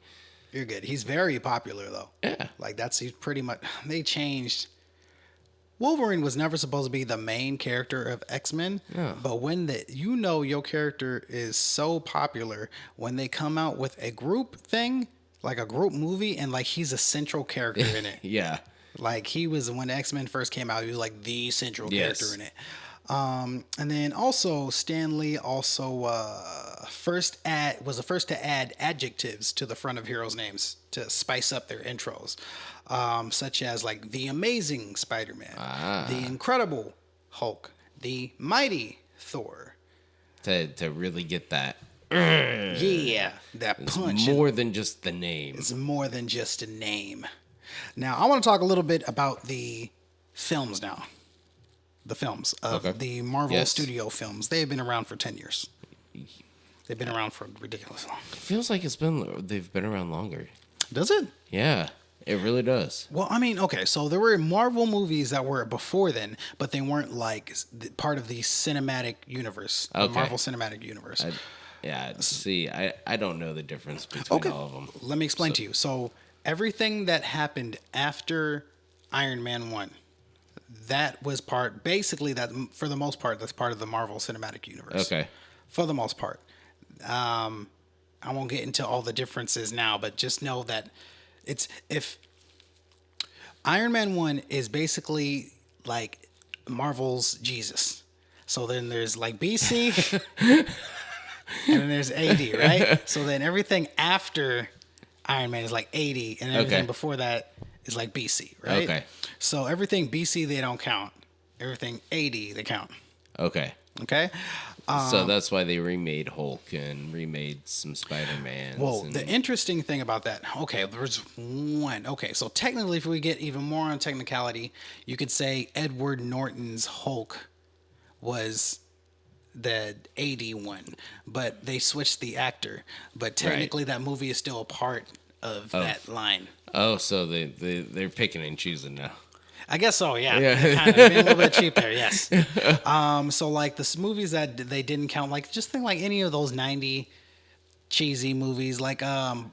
You're good. He's very popular though. Yeah, like he's pretty much. They changed. Wolverine was never supposed to be the main character of X-Men, but when your character is so popular, when they come out with a group thing, like a group movie, and like he's a central character in it. Yeah. Like he was, when X-Men first came out, he was like the central character in it. And then also Stan Lee also was the first to add adjectives to the front of heroes' names to spice up their intros, such as like the Amazing Spider-Man, the Incredible Hulk, the Mighty Thor. To really get that. That punch. More than just the name. It's more than just a name. Now, I want to talk a little bit about the films now. The films of the Marvel Studio films. They've been around for 10 years. They've been around for ridiculous long. It feels like they've been around longer. Does it? Yeah, it really does. Well, I mean, okay, so there were Marvel movies that were before then, but they weren't like part of the cinematic universe, the Marvel Cinematic Universe. I don't know the difference between all of them. Let me explain to you. So everything that happened after Iron Man 1, that was for the most part, that's part of the Marvel Cinematic Universe. Okay. For the most part. I won't get into all the differences now, but just know that if Iron Man 1 is basically like Marvel's Jesus. So then there's like BC. and then there's AD, right? So then everything after Iron Man is like AD, and everything Okay. before that is like BC, right? Okay. So everything BC they don't count. Everything AD they count. Okay. Okay. So that's why they remade Hulk and remade some Spider-Mans. Well, and, the interesting thing about that, okay, there's one. Okay, so technically, if we get even more on technicality, you could say Edward Norton's Hulk was the AD one, but they switched the actor. But technically, that movie is still a part of that line. oh, so they're picking and choosing now. I guess so, yeah. Yeah. Kind of being a little bit cheap there, yes. So like the movies that they didn't count, like just think like any of those 90 cheesy movies, like well,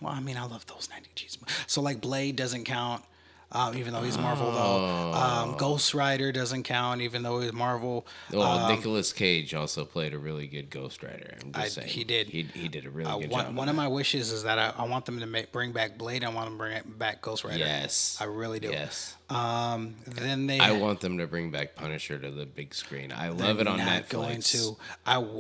I mean, I love those 90 cheesy movies. So like Blade doesn't count, even though he's Marvel though. Ghost Rider doesn't count, even though he's Marvel. Well, Nicolas Cage also played a really good Ghost Rider. I'm just saying. He did. He did a really good job. One of my wishes is that I want them to bring back Blade. I want them to bring back Ghost Rider. Yes. I really do. Yes. Then they. I want them to bring back Punisher to the big screen. I love it on not Netflix. Going to.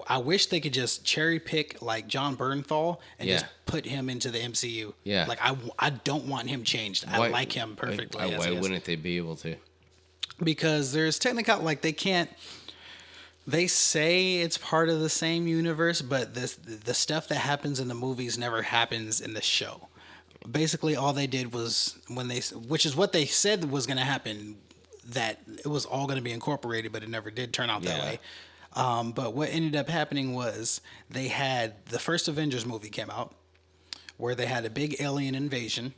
I wish they could just cherry pick like John Bernthal and just put him into the MCU. Yeah. Like I don't want him changed. I like him perfectly. Why wouldn't they be able to? Because there's technical like they can't. They say it's part of the same universe, but the stuff that happens in the movies never happens in the show. Basically, all they did was which is what they said was going to happen, that it was all going to be incorporated, but it never did turn out that way. But what ended up happening was they had the first Avengers movie came out, where they had a big alien invasion,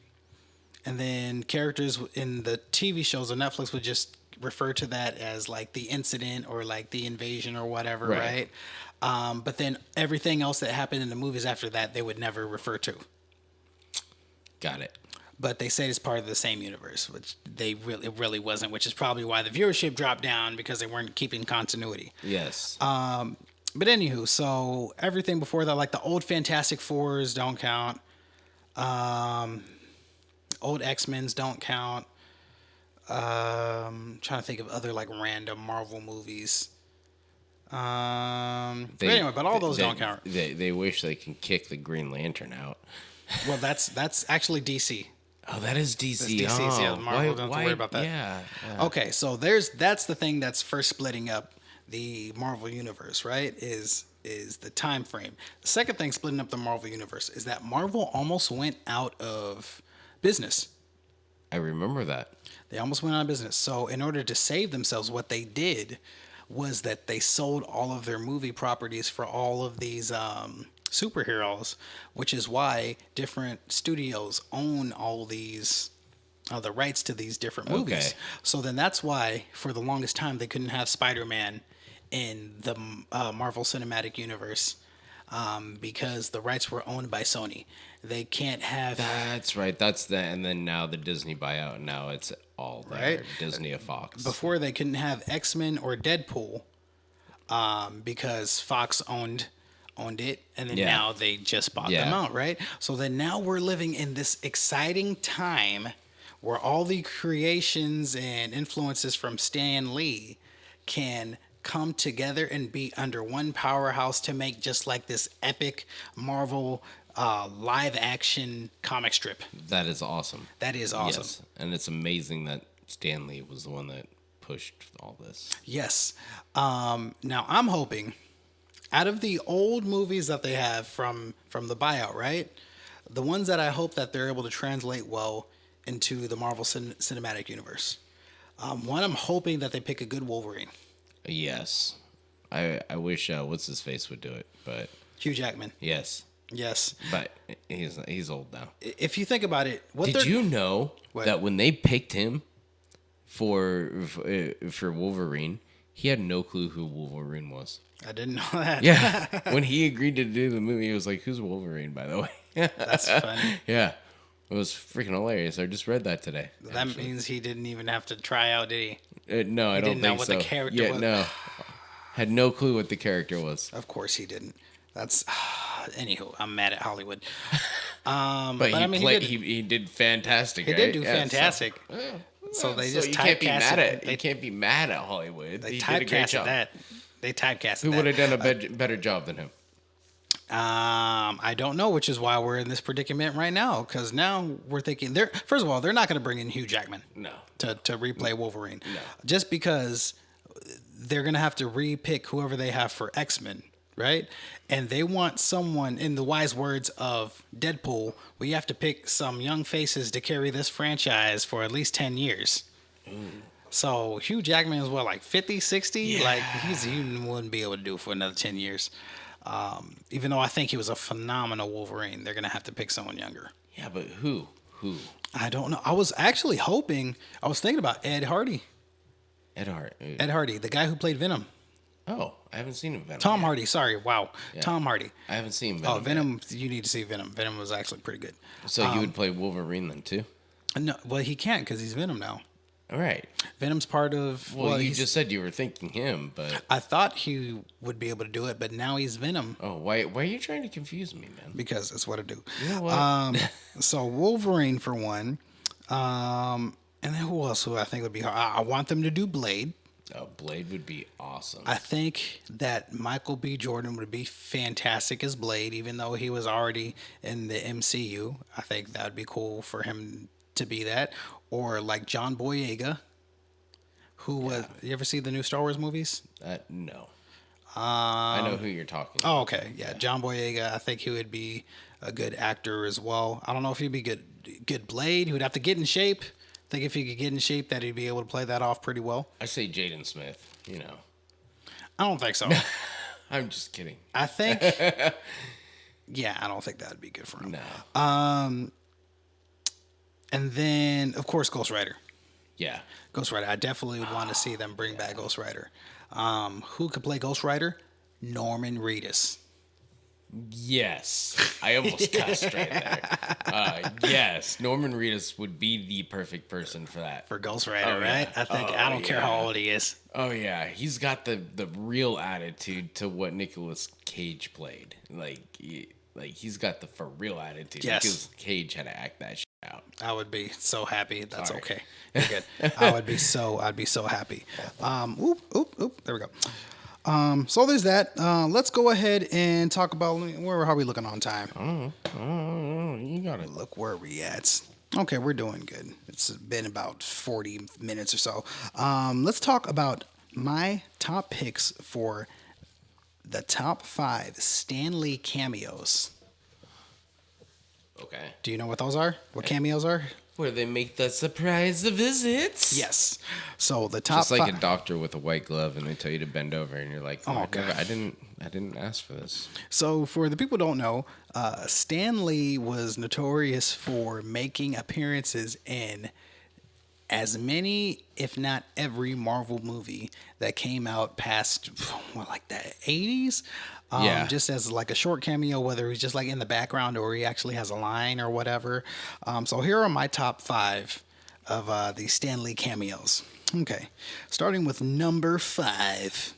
and then characters in the TV shows on Netflix would just refer to that as like the incident or like the invasion or whatever, right? But then everything else that happened in the movies after that, they would never refer to. Got it. But they say it's part of the same universe, which it really wasn't, which is probably why the viewership dropped down, because they weren't keeping continuity. Yes. But anywho, so everything before that, like the old Fantastic Fours don't count. Old X-Men's don't count. Trying to think of other like random Marvel movies. But all those don't count. They wish they can kick the Green Lantern out. Well, that's actually DC. Oh, that is DC. That's DC. Oh, Yeah, Marvel don't have to worry about that. Yeah. Okay, so that's the thing that's first splitting up the Marvel universe, right? Is the time frame. The second thing splitting up the Marvel universe is that Marvel almost went out of business. I remember that. They almost went out of business. So in order to save themselves, what they did was that they sold all of their movie properties for all of these superheroes, which is why different studios own all these the rights to these different movies. Okay. So then that's why for the longest time they couldn't have Spider-Man in the Marvel Cinematic Universe, because the rights were owned by Sony. They can't have. That's right. That's the and then now the Disney buyout. Now it's all there. Right. Disney of Fox. Before they couldn't have X-Men or Deadpool, because Fox owned it, and then now they just bought them out, right? So then now we're living in this exciting time where all the creations and influences from Stan Lee can come together and be under one powerhouse to make just like this epic Marvel live action comic strip. That is awesome. That is awesome. Yes. And it's amazing that Stan Lee was the one that pushed all this. Yes. Now I'm hoping, out of the old movies that they have from the buyout, right? The ones that I hope that they're able to translate well into the Marvel Cinematic Universe. One, I'm hoping that they pick a good Wolverine. Yes. I wish what's his face would do it, but Hugh Jackman. yes. Yes. But he's old now. If you think about it, Did you know What? that when they picked him for Wolverine, he had no clue who Wolverine was? I didn't know that. Yeah. When he agreed to do the movie, he was like, "Who's Wolverine, by the way?" That's funny. Yeah. It was freaking hilarious. I just read that today. That means he didn't even have to try out, did he? No, I don't didn't know think what so. the character was. No. Had no clue what the character was. Of course he didn't. That's anywho. I'm mad at Hollywood. But I mean, he did fantastic. He right? did do Yeah, fantastic. So they just you can't be mad typecasted. at you can't be mad at Hollywood. They He did a great typecasted job. that. They typecasted Who that. would have done a better job than him? I don't know, which is why we're in this predicament right now. Because now we're thinking first of all, they're not going to bring in Hugh Jackman. No. To replay Wolverine. No. Just because they're going to have to re-pick whoever they have for X-Men, right? And they want someone, in the wise words of Deadpool, we have to pick some young faces to carry this franchise for at least 10 years. So Hugh Jackman is what, like 50, 60? Yeah. Like he wouldn't be able to do it for another 10 years. Even though I think he was a phenomenal Wolverine, they're going to have to pick someone younger. Yeah, but who? I don't know. I was thinking about Ed Hardy. Ed Hardy, the guy who played Venom. Oh, I haven't seen Venom. Tom yet. Hardy, sorry. Wow. Yeah. Tom Hardy. I haven't seen Venom. Oh, Venom, you need to see Venom. Venom was actually pretty good. So he would play Wolverine then too? No, well, he can't because he's Venom now. All right. Venom's part of... Well, you just said you were thinking him, but... I thought he would be able to do it, but now he's Venom. Oh, why are you trying to confuse me, man? Because that's what I do. You know what? So Wolverine for one. And then who else who I think would be hard? I want them to do Blade. Oh, Blade would be awesome. I think that Michael B. Jordan would be fantastic as Blade, even though he was already in the MCU. I think that would be cool for him to be that. Or like John Boyega, who was... You ever see the new Star Wars movies? No. I know who you're talking about. Oh, okay. Yeah, John Boyega, I think he would be a good actor as well. I don't know if he'd be good Blade. He would have to get in shape. I think if he could get in shape, that he'd be able to play that off pretty well. I say Jaden Smith, you know. I don't think so. I'm just kidding. I think... Yeah, I don't think that would be good for him. No. And then, of course, Ghost Rider. Yeah. Ghost Rider. I definitely would want to see them bring back Ghost Rider. Who could play Ghost Rider? Norman Reedus. Yes. I almost cussed right there. Yes. Norman Reedus would be the perfect person for that. For Ghost Rider, Oh, right? yeah. I don't care how old he is. Oh, yeah. He's got the real attitude to what Nicolas Cage played. He's got the for real attitude. Yes. Nicolas Cage had to act that shit out. I would be so happy. That's Sorry. okay. You're good. I'd be so happy. There we go. So there's that. Let's go ahead and talk about how are we looking on time? You got it. Look where we at. Okay, we're doing good. It's been about 40 minutes or so. Let's talk about my top picks for the top 5 Stan Lee cameos. Okay. Do you know what those are? What cameos are? Where they make the surprise visits. Yes. So the top Just like 5. a doctor with a white glove, and they tell you to bend over, and you're like, Oh, God. I didn't ask for this. So for the people who don't know, Stan Lee was notorious for making appearances in as many, if not every, Marvel movie that came out past, like the 80s. Yeah. Just as like a short cameo, whether he's just like in the background or he actually has a line or whatever. So here are my top 5 of the Stan Lee cameos. Okay. Starting with number 5.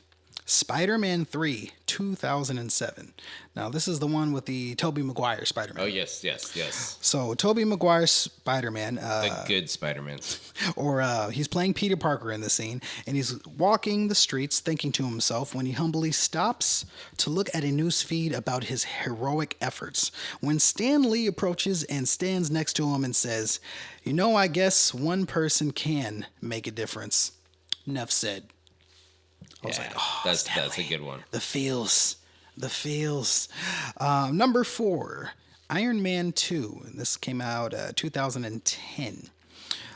Spider-Man 3, 2007. Now, this is the one with the Tobey Maguire Spider-Man. Oh, yes. So, Tobey Maguire's Spider-Man... The good Spider-Man. or he's playing Peter Parker in the scene, and he's walking the streets thinking to himself when he humbly stops to look at a news feed about his heroic efforts. When Stan Lee approaches and stands next to him and says, "You know, I guess one person can make a difference." Enough said. I was like, oh, that's a good one. The feels. Number 4, Iron Man 2. This came out 2010.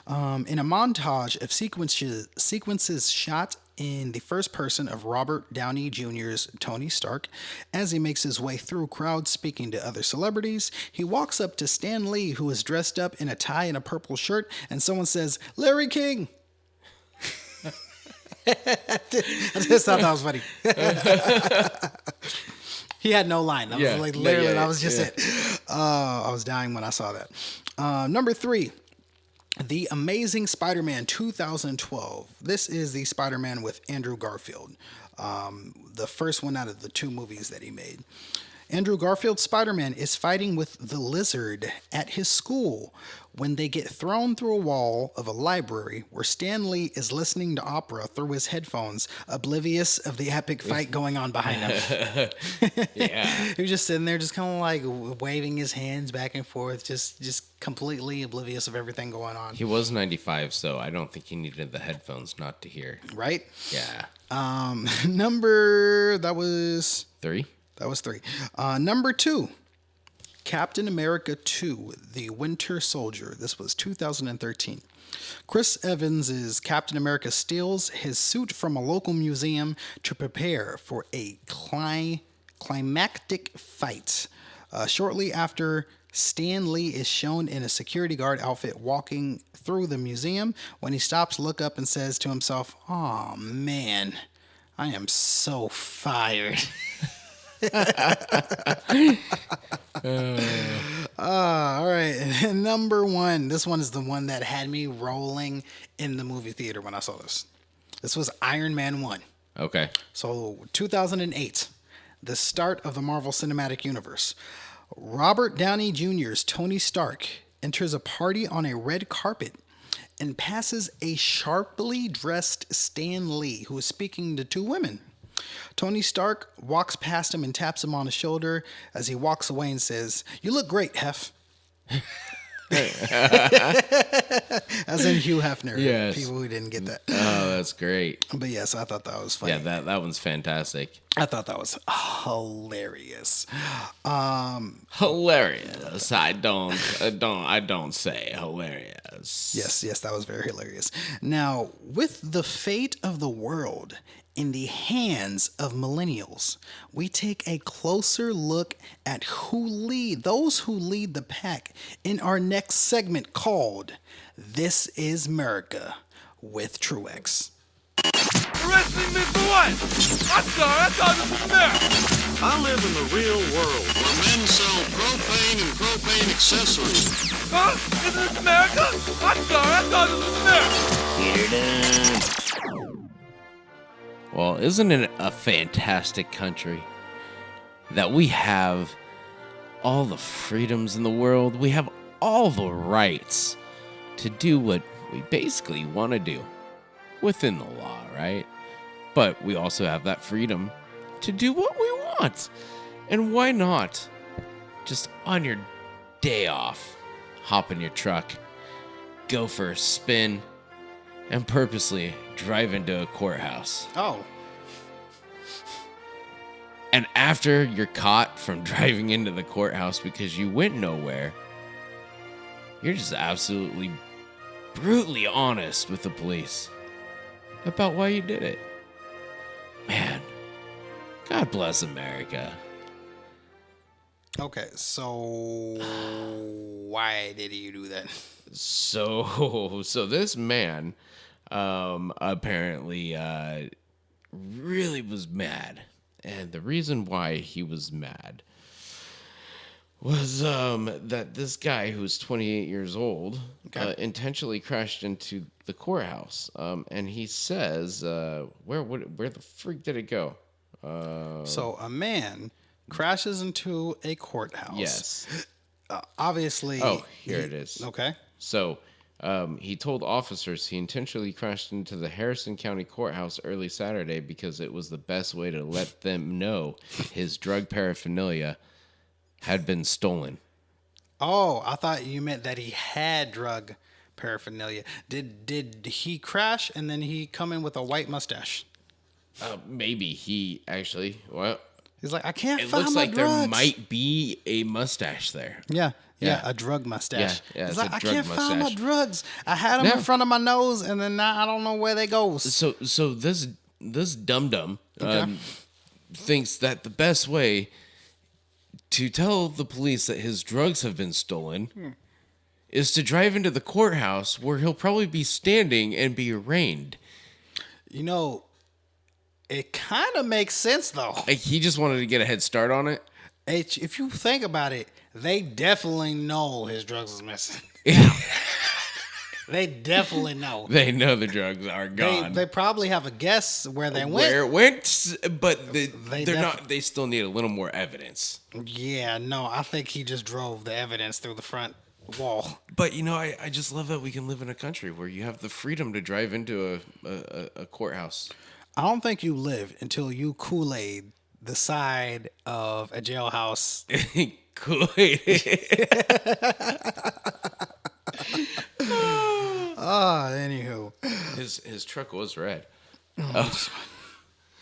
In a montage of sequences shot in the first person of Robert Downey Jr.'s Tony Stark, as he makes his way through crowds speaking to other celebrities, he walks up to Stan Lee, who is dressed up in a tie and a purple shirt, and someone says, "Larry King." I just thought that was funny. He had no line. That was like literally, that was just it. I was dying when I saw that. Number 3, The Amazing Spider-Man 2012. This is the Spider-Man with Andrew Garfield. The first one out of the 2 movies that he made. Andrew Garfield's Spider-Man is fighting with the Lizard at his school when they get thrown through a wall of a library where Stan Lee is listening to opera through his headphones, oblivious of the epic fight going on behind him. Yeah. He was just sitting there, just kind of like waving his hands back and forth, just completely oblivious of everything going on. He was 95, so I don't think he needed the headphones not to hear. Right? Yeah. That was 3? That was 3. Number 2, Captain America 2, The Winter Soldier. This was 2013. Chris Evans' Captain America steals his suit from a local museum to prepare for a climactic fight. Shortly after, Stan Lee is shown in a security guard outfit walking through the museum. When he stops, look up and says to himself, "Oh man, I am so fired." All right. And number 1. This one is the one that had me rolling in the movie theater when I saw this. This was Iron Man 1. Okay. So 2008, the start of the Marvel Cinematic Universe. Robert Downey Jr.'s Tony Stark enters a party on a red carpet and passes a sharply dressed Stan Lee, who is speaking to 2 women. Tony Stark walks past him and taps him on the shoulder as he walks away and says, "You look great, Hef." As in Hugh Hefner. Yes. People who didn't get that. Oh, that's great. But yes, I thought that was funny. Yeah, that one's fantastic. I thought that was hilarious. Hilarious. I don't say hilarious. Yes, that was very hilarious. Now, with the fate of the world in the hands of millennials, we take a closer look at those who lead the pack in our next segment called This is America with Truax. Arresting me for what? I'm sorry, I thought this was America. I live in the real world where men sell propane and propane accessories. Huh? Isn't this America? I'm sorry, I thought this was America. Well, isn't it a fantastic country that we have all the freedoms in the world? We have all the rights to do what we basically want to do within the law, right? But we also have that freedom to do what we want. And why not just on your day off, hop in your truck, go for a spin, and purposely drive into a courthouse? Oh. And after you're caught from driving into the courthouse because you went nowhere, you're just absolutely brutally honest with the police about why you did it. Man, God bless America. Okay, so why did you do that? So this man apparently really was mad. And the reason why he was mad was that this guy who was 28 years old intentionally crashed into the courthouse. And he says, where the freak did it go? So a man crashes into a courthouse. Yes. Obviously. Oh, here it is. Okay. So he told officers he intentionally crashed into the Harrison County Courthouse early Saturday because it was the best way to let them know his drug paraphernalia had been stolen. Oh, I thought you meant that he had drug paraphernalia. Did he crash and then he come in with a white mustache? Maybe he actually. Well, he's like, I can't it find looks my like drugs. there might be a mustache there. Yeah, Yeah. a drug mustache. Yeah, he's it's like, a I drug can't find my mustache. drugs. I had them in front of my nose, and then now I don't know where they go. So this dum-dum Okay. thinks that the best way to tell the police that his drugs have been stolen is to drive into the courthouse where he'll probably be standing and be arraigned. You know, it kind of makes sense, though. Like, he just wanted to get a head start on it. If you think about it, they definitely know his drugs is missing. They definitely know. They know the drugs are gone. They probably have a guess where they went. Where it went, but they're def- not. They still need a little more evidence. Yeah, no, I think he just drove the evidence through the front wall. But I just love that we can live in a country where you have the freedom to drive into a courthouse. I don't think you live until you Kool-Aid the side of a jailhouse. Kool-Aid. Anywho. His truck was red. Jeez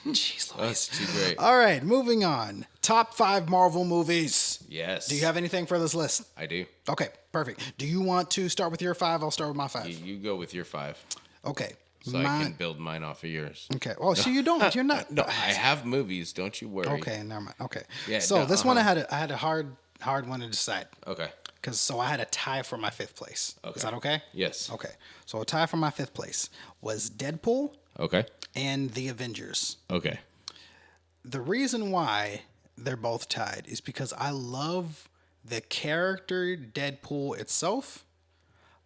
Louise. That's too great. All right, moving on. Top 5 Marvel movies. Yes. Do you have anything for this list? I do. Okay, perfect. Do you want to start with your 5? I'll start with my 5. You go with your 5. Okay. So I can build mine off of yours. Okay. Oh, so you don't. You're not. No, I have movies. Don't you worry. Okay, never mind. Okay. Yeah, So no, this one I had a hard one to decide. Okay. So I had a tie for my 5th place. Okay. Is that okay? Yes. Okay. So a tie for my 5th place was Deadpool Okay. and The Avengers. Okay. The reason why they're both tied is because I love the character Deadpool itself.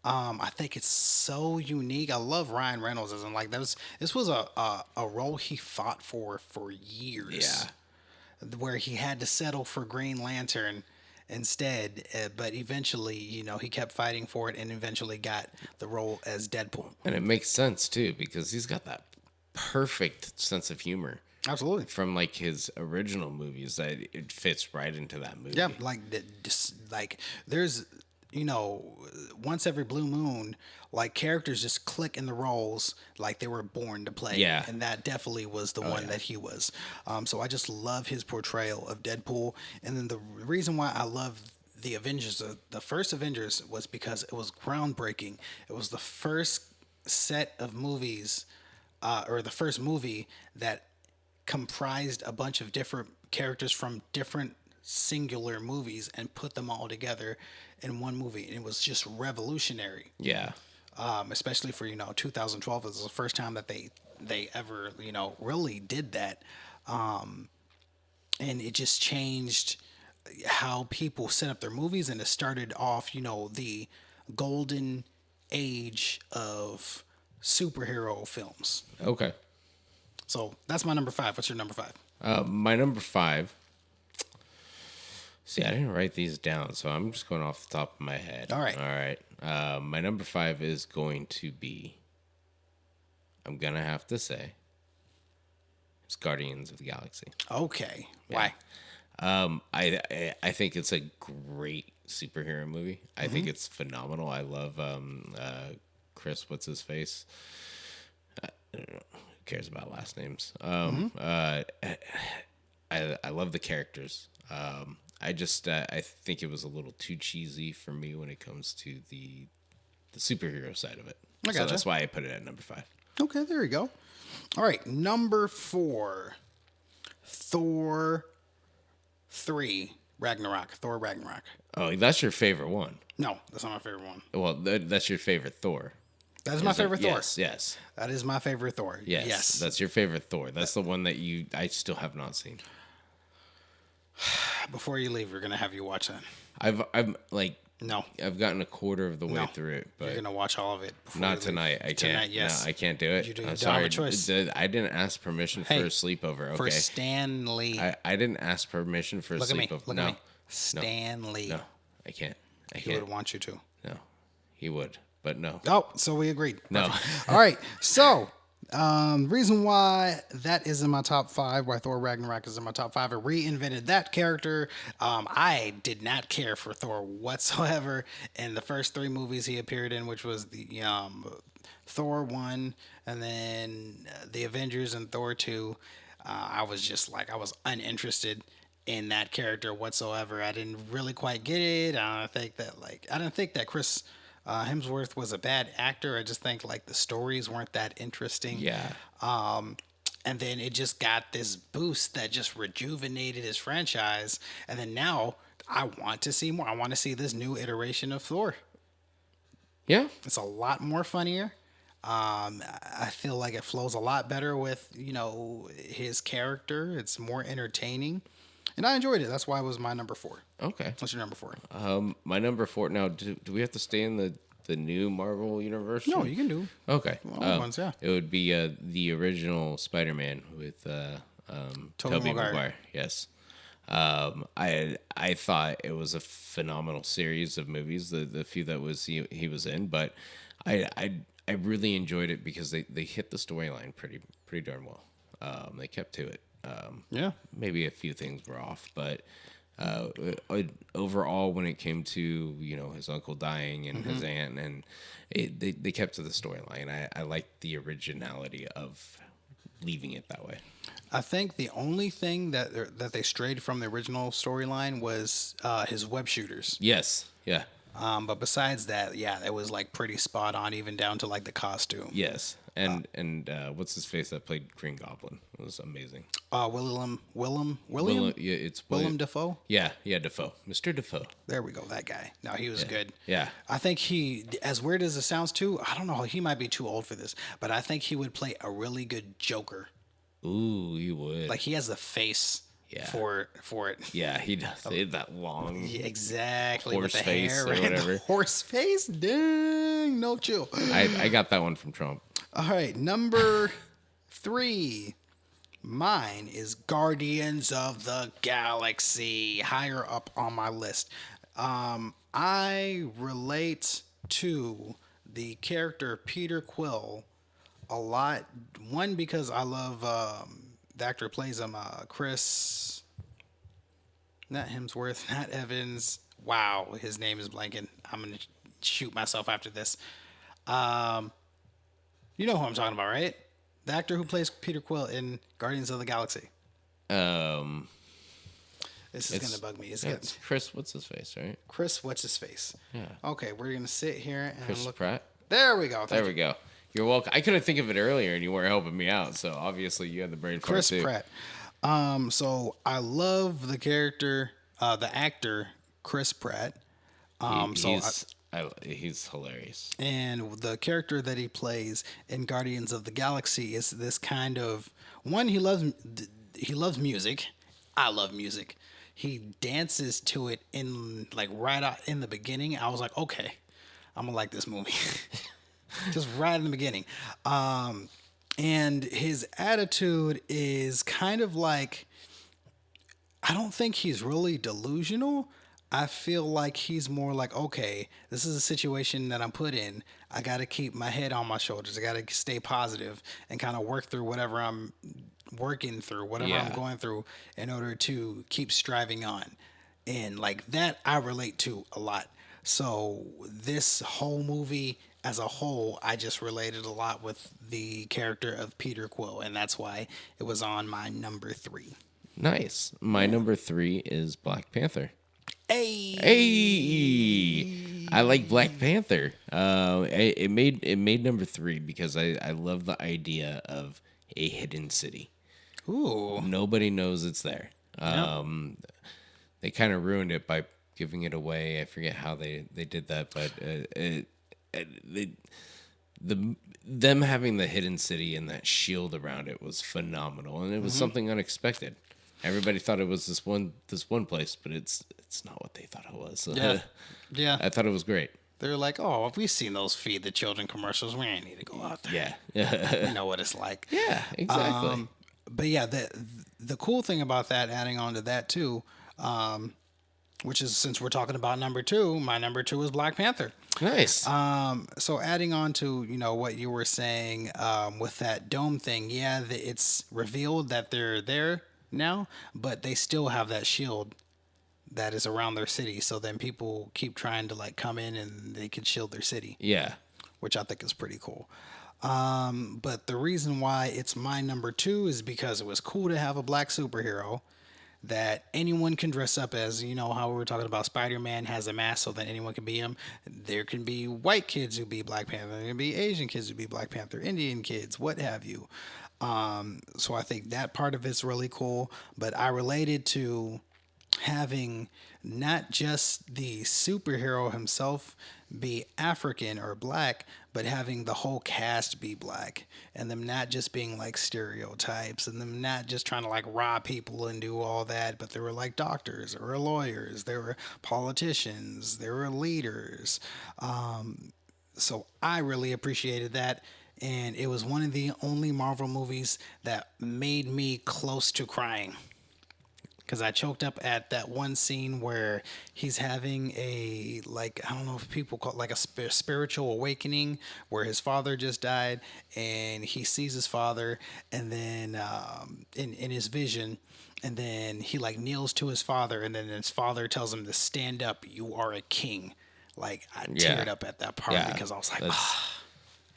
I think it's so unique. I love Ryan Reynolds as in like this was a role he fought for years. Yeah. Where he had to settle for Green Lantern instead, but eventually, he kept fighting for it and eventually got the role as Deadpool. And it makes sense too because he's got that perfect sense of humor. Absolutely. From like his original movies that it fits right into that movie. Yeah, like there's once every blue moon, like characters just click in the roles like they were born to play. Yeah. And that definitely was the one that he was. So I just love his portrayal of Deadpool. And then the reason why I love the Avengers, the first Avengers, was because it was groundbreaking. It was the first set of movies, or the first movie that comprised a bunch of different characters from different singular movies and put them all together in one movie. And it was just revolutionary. Yeah. Especially for 2012. It was the first time that they ever really did that, and it just changed how people set up their movies, and it started off the golden age of superhero films. Okay. So that's my number 5. What's your number 5? My number 5. See, I didn't write these down, so I'm just going off the top of my head. All right. All right. My number 5 is going to be, I'm going to have to say, it's Guardians of the Galaxy. Okay. Yeah. Why? I think it's a great superhero movie. I think it's phenomenal. I love Chris, what's his face? I don't know. Who cares about last names? I love the characters. I think it was a little too cheesy for me when it comes to the superhero side of it. I So gotcha. that's why I put it at number 5. Okay, there you go. All right, number 4, Thor 3 Ragnarok. Thor Ragnarok. Oh, that's your favorite one. No, that's not my favorite one. Well, that's your favorite Thor. That is my favorite Thor. Yes. That is my favorite Thor. Yes. That's your favorite Thor. That's the one that I still have not seen. Before you leave, we're gonna have you watch that. I'm like, No, I've gotten a quarter of the way No. through it, but you're gonna watch all of it. Before not you leave. tonight. I can't. Tonight, yes. No, I can't do it. You I'm don't sorry. have a choice. I didn't ask permission for Hey, a sleepover. Okay. For Stan Lee. I didn't ask permission for a Look at me. sleepover. Look no. at me. Stan Lee. No, I can't. I He would can't. want you to. No, he would, but no. Oh, so we agreed. No. Perfect. All right. So, reason why that is in my top 5, why Thor Ragnarok is in my top 5, I reinvented that character. I did not care for Thor whatsoever in the first 3 movies he appeared in, which was the Thor 1 and then the Avengers and Thor 2. I was just like, I was uninterested in that character whatsoever. I didn't really quite get it. I didn't think that Chris Hemsworth was a bad actor. I just think like the stories weren't that interesting. Yeah. And then it just got this boost that just rejuvenated his franchise. And then now I want to see more. I want to see this new iteration of Thor. Yeah. It's a lot more funnier. I feel like it flows a lot better with, his character. It's more entertaining. And I enjoyed it. That's why it was my number 4. Okay. What's your number 4? My number 4. Now, do we have to stay in the the new Marvel universe? No, you can do. Okay. All ones, yeah. It would be the original Spider-Man with Tobey Maguire. Yes. I thought it was a phenomenal series of movies, the few that he was in, but I really enjoyed it because they hit the storyline pretty darn well. They kept to it. Yeah. Maybe a few things were off, but overall, when it came to his uncle dying and his aunt, and they kept to the storyline. I liked the originality of leaving it that way. I think the only thing that they strayed from the original storyline was his web shooters. Yes. Yeah. But besides that, yeah, it was like pretty spot on, even down to like the costume. Yes. And what's his face that played Green Goblin? It was amazing. William. Yeah, it's Willem Dafoe. Yeah, Dafoe, Mr. Dafoe. There we go, that guy. No, he was good. Yeah. I think he, as weird as it sounds too, I don't know, he might be too old for this, but I think he would play a really good Joker. Ooh, he would. Like he has the face. Yeah. For it. Yeah, he does. He had that long exactly horse with the face hair, or right? whatever. The horse face. Dang, no chill. I got that one from Trump. All right, number 3. Mine is Guardians of the Galaxy, higher up on my list. I relate to the character Peter Quill a lot. One, because I love the actor who plays him, Chris, not Hemsworth, not Evans. Wow, his name is blanking. I'm going to shoot myself after this. You know who I'm talking about, right? The actor who plays Peter Quill in Guardians of the Galaxy. This is going to bug me. It's Chris, what's his face, right? Chris, what's his face? Yeah. Okay, we're going to sit here and Chris look. Pratt? There we go. There we go. You're welcome. I couldn't think of it earlier, and you weren't helping me out. So obviously, you had the brain fart Chris too. Pratt. So I love the character, the actor Chris Pratt. He's hilarious. And the character that he plays in Guardians of the Galaxy is this kind of one. He loves music. I love music. He dances to it in like right out in the beginning. I was like, okay, I'm gonna like this movie. Just right in the beginning. And his attitude is kind of like, I don't think he's really delusional. I feel like he's more like, okay, this is a situation that I'm put in. I got to keep my head on my shoulders. I got to stay positive and kind of work through whatever I'm working through, whatever I'm going through in order to keep striving on. And like that, I relate to a lot. So this whole movie as a whole, I just related a lot with the character of Peter Quill. And that's why it was on my number 3. Nice. My number 3 is Black Panther. Hey, I like Black Panther. It made number 3 because I love the idea of a hidden city. Ooh, Nobody knows it's there. They kind of ruined it by giving it away. I forget how they did that, but them having the hidden city and that shield around it was phenomenal, and it was something unexpected. Everybody thought it was this one place, but it's not what they thought it was. Yeah. I thought it was great. They're like, oh, we've seen those Feed the Children commercials. We ain't need to go out there. Yeah. We know what it's like. Yeah, exactly. But yeah, the cool thing about that, adding on to that too, which is, since we're talking about number 2, my number 2 is Black Panther. Nice. So adding on to, what you were saying with that dome thing, it's revealed that they're there now, but they still have that shield that is around their city. So then people keep trying to like come in and they can shield their city. Yeah. Which I think is pretty cool. But the reason why it's my number 2 is because it was cool to have a black superhero that anyone can dress up as. You know how we were talking about Spider-Man has a mask so that anyone can be him. There can be white kids who be Black Panther. There can be Asian kids who be Black Panther, Indian kids, what have you. So I think that part of it's really cool. But I related to having not just the superhero himself be African or black, but having the whole cast be black, and them not just being like stereotypes, and them not just trying to like rob people and do all that, but there were like doctors, there were lawyers, there were politicians, there were leaders. So I really appreciated that. And it was one of the only Marvel movies that made me close to crying. Because I choked up at that one scene where he's having a, like, I don't know if people call it like a spiritual awakening, where his father just died and he sees his father, and then in his vision, and then he like kneels to his father, and then his father tells him to stand up, you are a king. Like, I teared up at that part because I was like,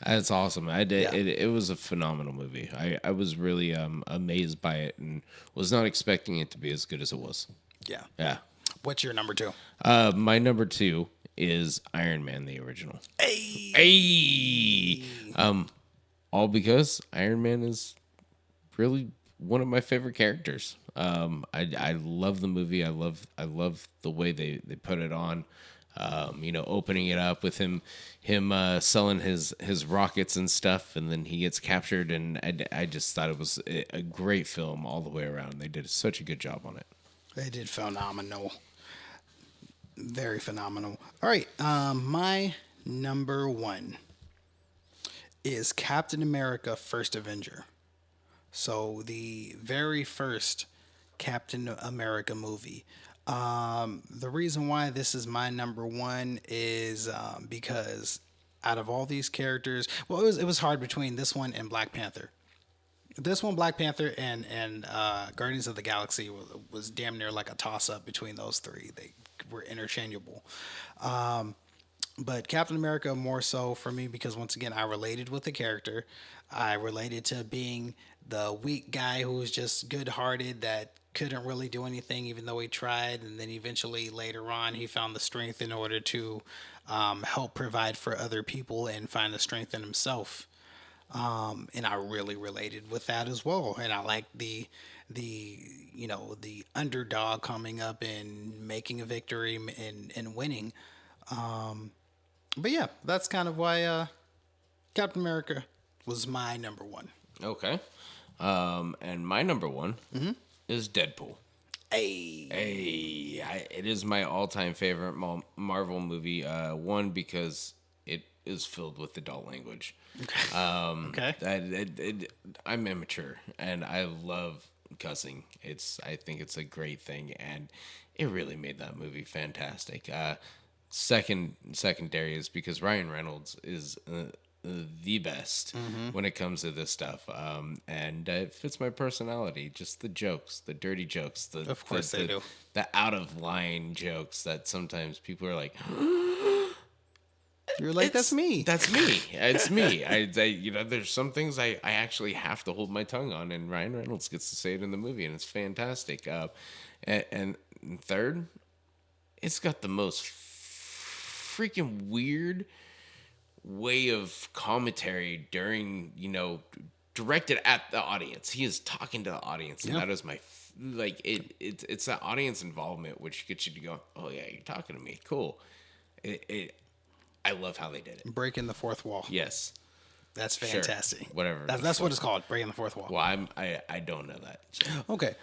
That's awesome. I did. Yeah. It was a phenomenal movie. I was really amazed by it and was not expecting it to be as good as it was. yeah. Yeah. What's your number 2? My number 2 is Iron Man, the original. Hey. All because Iron Man is really one of my favorite characters. I love the movie. I love the way they put it on. Opening it up with him selling his rockets and stuff, and then he gets captured, and I just thought it was a great film all the way around. They did such a good job on it. They did phenomenal. Very phenomenal. All right. My number 1 is Captain America First Avenger. So the very first Captain America movie. The reason why this is my number 1 is because out of all these characters, well, it was hard between this one and Black Panther. This one, Black Panther, and Guardians of the Galaxy was damn near like a toss-up between those three. They were interchangeable. But Captain America more so for me because, once again, I related with the character. I related to being the weak guy who was just good-hearted that couldn't really do anything even though he tried. And then eventually later on he found the strength in order to help provide for other people and find the strength in himself. And I really related with that as well. And I like the underdog coming up and making a victory and winning. But yeah, that's kind of why Captain America was my number 1. Okay. And my number 1 is Deadpool. It is my all-time favorite Marvel movie. One, because it is filled with adult language. Okay. I'm immature, and I love cussing. I think it's a great thing, and it really made that movie fantastic. Secondary is because Ryan Reynolds is the best when it comes to this stuff, and it fits my personality. Just the jokes, the dirty jokes, Of course they do. The out of line jokes that sometimes people are like, You're like, that's me. That's me. It's me. I there's some things I actually have to hold my tongue on, and Ryan Reynolds gets to say it in the movie, and it's fantastic. And third, it's got the most freaking weird way of commentary during, directed at the audience. He is talking to the audience, and that is my it's that audience involvement which gets you to go, oh yeah, you're talking to me, cool. I love how they did it. Breaking the fourth wall. Yes. That's fantastic. Sure. Whatever. That's what it's called, breaking the fourth wall. Well, I don't know that. So. Okay.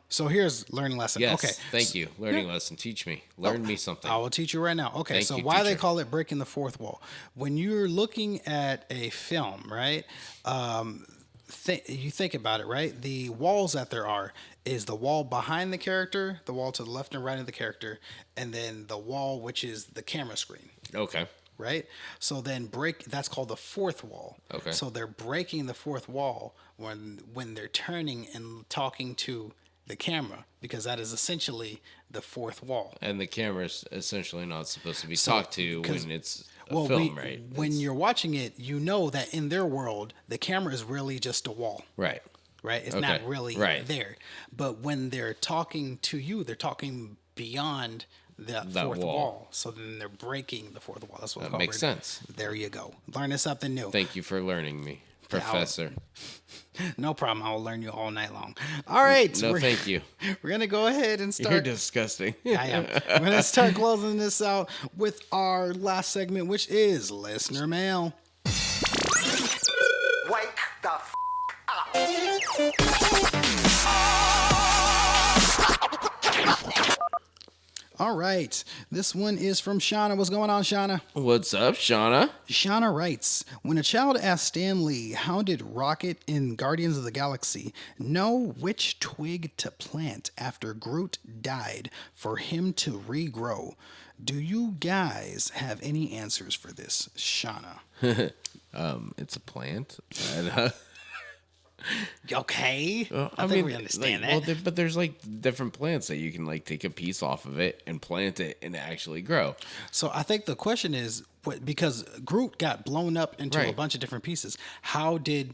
So here's learning lesson. Yes. Okay. Thank you. Learning lesson. Teach me. Learn me something. I will teach you right now. Okay. Thank So you, why they teacher. call it breaking the fourth wall? When you're looking at a film, right? You think about it, right? The walls that there are is the wall behind the character, the wall to the left and right of the character, and then the wall which is the camera screen. Okay. Right? So then that's called the fourth wall. Okay. So they're breaking the fourth wall when they're turning and talking to the camera, because that is essentially the fourth wall. And the camera's essentially not supposed to be talked to when it's a film, right? When you're watching it, you know that in their world, the camera is really just a wall. Right. Right? It's Okay. not really Right. there. But when they're talking to you, they're talking beyond that fourth wall. wall. So then they're breaking the fourth wall. That's what it's That called. makes sense. There you go. Learning something new. Thank you for learning me, Professor. No problem. I will learn you all night long. All right. No, thank you. We're going to go ahead and start. You're disgusting. I am. We're going to start closing this out with our last segment, which is Listener Mail. Wake the up. All right. This one is from Shauna. What's going on, Shauna? What's up, Shauna? Shauna writes, when a child asked Stan Lee, how did Rocket in Guardians of the Galaxy know which twig to plant after Groot died for him to regrow? Do you guys have any answers for this, Shauna? It's a plant. Okay. I think mean, we understand like, that. well, but there's like different plants that you can like take a piece off of it and plant it and actually grow. So I think the question is, because Groot got blown up into a Right. bunch of different pieces, how did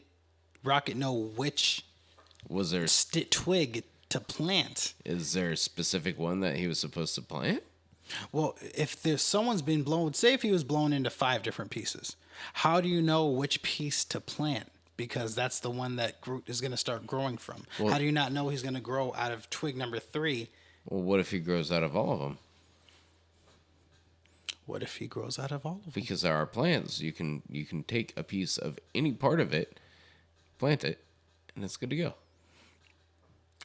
Rocket know which Was there twig to plant? is there a specific one that he was supposed to plant? Well, if there's someone's been blown, say if he was blown into 5 different pieces, how do you know which piece to plant? Because that's the one that Groot is going to start growing from. How do you not know he's going to grow out of twig number 3? Well, what if he grows out of all of them? What if he grows out of all of them? Because there are plants. You can take a piece of any part of it, plant it, and it's good to go.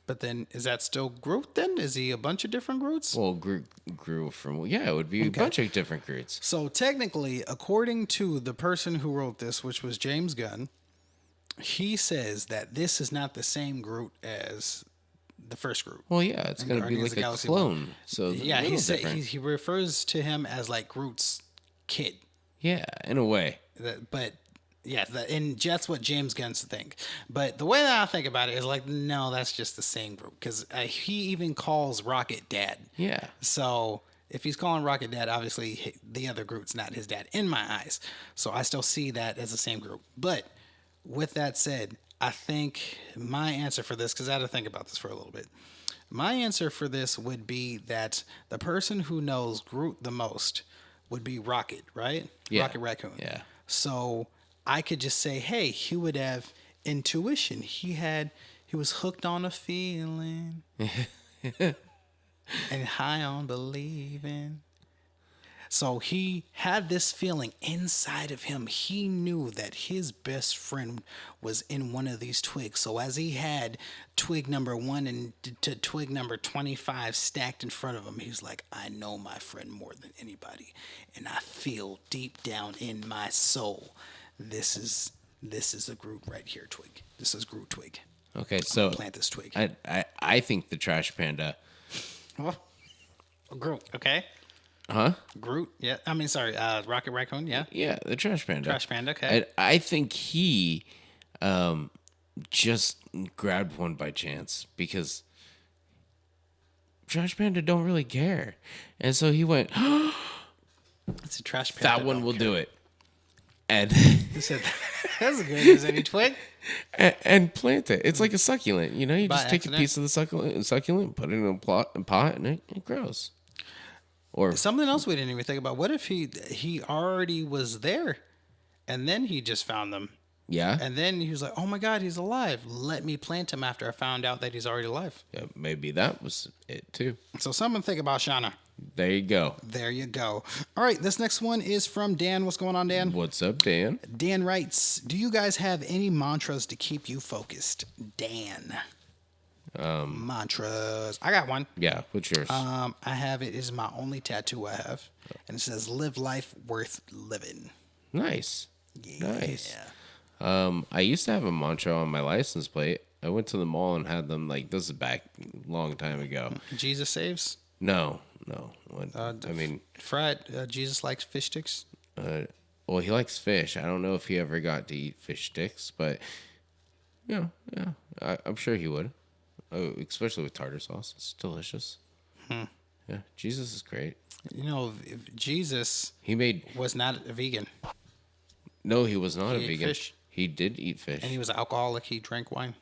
But then, is that still Groot then? Is he a bunch of different Groots? Well, Groot grew from, it would be a bunch of different Groots. So technically, according to the person who wrote this, which was James Gunn, he says that this is not the same Groot as the first Groot. Well, yeah, it's going to be Guardians of like the a Galaxy clone. So Yeah, different. he refers to him as like Groot's kid. Yeah, in a way. And that's what James Gunn's think. But the way that I think about it is like, no, that's just the same Groot, because he even calls Rocket Dad. Yeah. So if he's calling Rocket Dad, obviously the other Groot's not his dad in my eyes. So I still see that as the same Groot. But with that said, I think my answer for this, because I had to think about this for a little bit. My answer for this would be that the person who knows Groot the most would be Rocket, right? Yeah. Rocket Raccoon. Yeah. So I could just say, hey, he would have intuition. He was hooked on a feeling and high on believing. So he had this feeling inside of him. He knew that his best friend was in one of these twigs. So as he had twig number 1 and to twig number 25 stacked in front of him, he was like, I know my friend more than anybody. And I feel deep down in my soul, this is a Groot right here twig. This is Groot twig. Okay, so Plant this twig. I think the trash panda. Oh, Groot, okay. Huh? Groot, yeah. I mean, sorry, Rocket Raccoon, yeah. Yeah, the trash panda. Trash panda, okay. I think he just grabbed one by chance because trash panda don't really care. And so he went, It's a trash panda. that one will do it. And He said, that's as good as any twig. and plant it. It's like a succulent. You know, you By just take accident? a piece of the succulent, put it in a pot, and it grows. Or Something else we didn't even think about. What if he already was there and then he just found them? yeah, And then he was like, oh my God, he's alive. Let me plant him after I found out that he's already alive. yeah, maybe that was it too. So something to think about, Shauna. There you go. There you go. All right, this next one is from Dan. What's going on, Dan? What's up, Dan? Dan writes, do you guys have any mantras to keep you focused? Dan. Mantras. I got one. Yeah, what's yours? I have it. It is my only tattoo I have. And it says, live life worth living. Nice. Yeah. Nice. I used to have a mantra on my license plate. I went to the mall and had them like, this is back a long time ago. Jesus saves? No. What, I mean, Fried. Jesus likes fish sticks. well, he likes fish. I don't know if he ever got to eat fish sticks, but yeah, I'm sure he would. Oh, especially with tartar sauce. It's delicious. Yeah, Jesus is great. You know, Jesus was not a vegan. No, he was not He a ate vegan. fish. He did eat fish. And he was an alcoholic. He drank wine.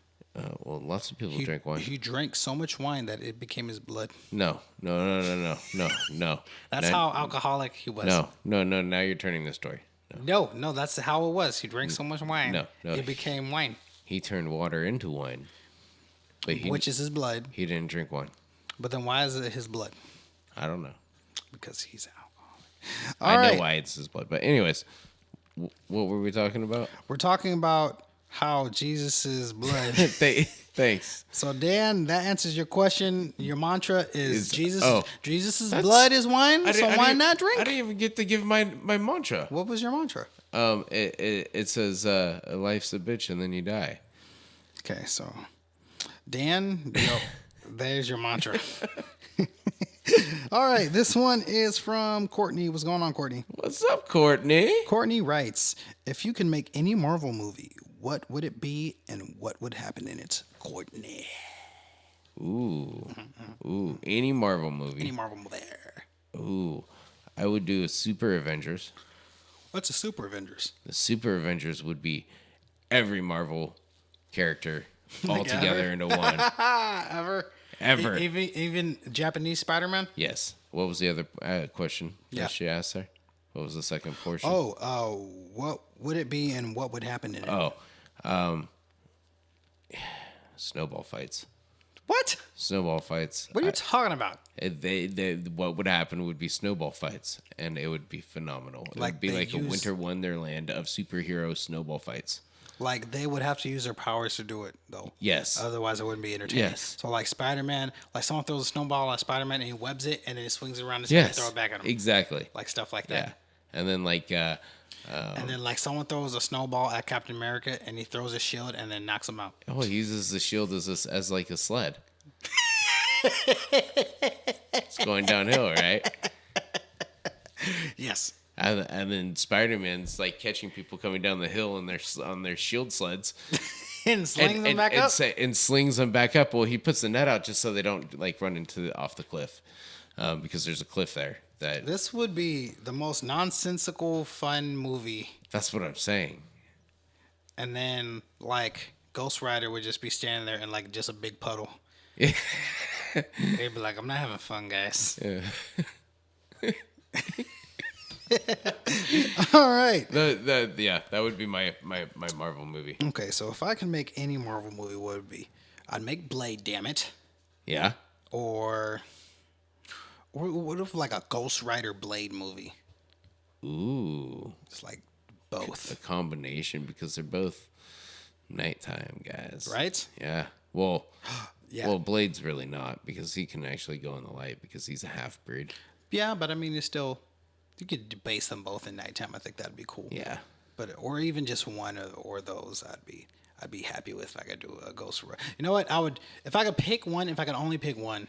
Well, lots of people He drink wine. He drank so much wine that it became his blood. No. That's how alcoholic he was. No. Now you're turning the story. No, that's how it was. He drank so much wine. No. It became wine, He turned water into wine. But which is his blood. he didn't drink wine. But then why is it his blood? I don't know. Because he's alcoholic. I know why it's his blood. But anyways, what were we talking about? We're talking about how Jesus' blood. Thanks. So Dan, that answers your question. Your mantra is Jesus. oh. Jesus's blood is wine. So why not drink? I didn't even get to give my mantra. What was your mantra? It says life's a bitch and then you die. Okay, so Dan, there's your mantra. All right, this one is from Courtney. What's going on, Courtney? What's up, Courtney? Courtney writes, if you can make any Marvel movie, what would it be and what would happen in it? Courtney. Ooh. Ooh. Any Marvel movie. Any Marvel movie. Ooh. I would do a Super Avengers. What's a Super Avengers? The Super Avengers would be every Marvel character all together into one. Ever. Even Japanese Spider-Man? Yes. What was the other question Yeah. that she asked there? What was the second portion? What would it be and what would happen in it? Snowball fights. What? Snowball fights. What are you talking about? What would happen would be snowball fights, and it would be phenomenal. It Like would be they like a use- winter wonderland of superhero snowball fights. Like they would have to use their powers to do it, though. Yes. Otherwise, it wouldn't be entertaining. Yes. So, like Spider-Man, like someone throws a snowball at Spider-Man and he webs it, and then it swings around his head and throw it back at him. Exactly. Like stuff like Yeah. that. And then And then like someone throws a snowball at Captain America and he throws a shield and then knocks him out. he uses the shield as like a sled. It's going downhill, right? Yes. And then Spider-Man's like catching people coming down the hill on their shield sleds. And slings them back up. And slings them back up. Well, he puts the net out just so they don't like run off the cliff, because there's a cliff there. This would be the most nonsensical, fun movie. That's what I'm saying. And then like Ghost Rider would just be standing there in like just a big puddle. Yeah. They'd be like, "I'm not having fun, guys." Yeah. All right. That would be my Marvel movie. Okay, so if I can make any Marvel movie, what would it be? I'd make Blade, damn it. Yeah. Or what if like a Ghost Rider Blade movie? Ooh. It's like A both. combination because they're both nighttime guys. Right? Yeah. Well, Yeah. Well, Blade's really not because he can actually go in the light because he's a half breed. Yeah, but I mean, it's still, you could base them both in nighttime. I think that'd be cool. Yeah. But or even just one or those, I'd be happy with if I could do a Ghost Rider. You know what? I would if I could pick one. If I could only pick one,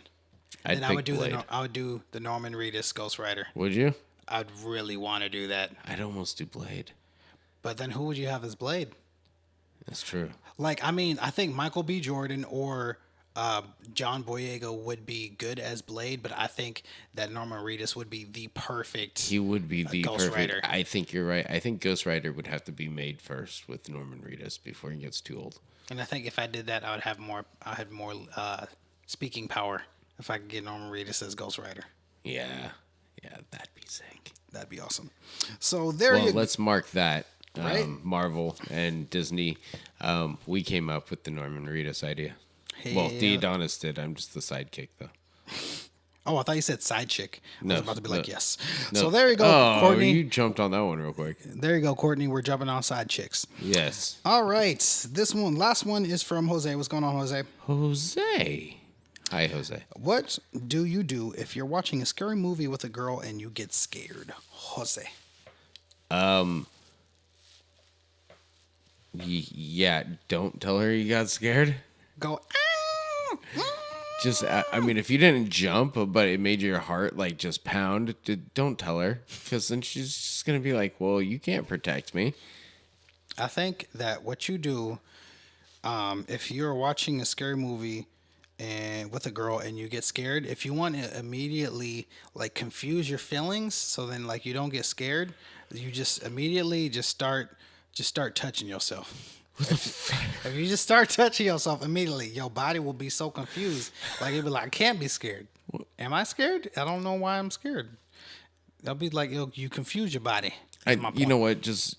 then I would do Blade. I would do the Norman Reedus Ghost Rider. Would you? I'd really want to do that. I'd almost do Blade. But then who would you have as Blade? That's true. Like, I mean, I think Michael B. Jordan or John Boyega would be good as Blade, but I think that Norman Reedus would be the perfect. He would be the Ghost perfect. Rider. I think you're right. I think Ghost Rider would have to be made first with Norman Reedus before he gets too old. And I think if I did that, I would have more. I had more speaking power if I could get Norman Reedus as Ghost Rider. Yeah. Yeah, that'd be sick. That'd be awesome. So there Well, you let's mark that. Right. Marvel and Disney. We came up with the Norman Reedus idea. Well, Hell. D'Adonis did. I'm just the sidekick, though. Oh, I thought you said side chick. I No, was about to be like, no. yes. No. So there you go, Oh, Courtney. you jumped on that one real quick. There you go, Courtney. We're jumping on side chicks. Yes. All right. Last one is from Jose. What's going on, Jose? Jose. Hi, Jose. What do you do if you're watching a scary movie with a girl and you get scared? Jose. Yeah, don't tell her you got scared. Go. Just, I mean, if you didn't jump, but it made your heart like just pound, don't tell her, because then she's just gonna be like, "Well, you can't protect me." I think that what you do, if you're watching a scary movie and with a girl and you get scared, if you want to immediately like confuse your feelings, so then like you don't get scared, you just immediately start touching yourself. If you just start touching yourself immediately, your body will be so confused. Like it'll be like, I can't be scared. Am I scared? I don't know why I'm scared. That'll be like you confuse your body. That's my You point. know what? Just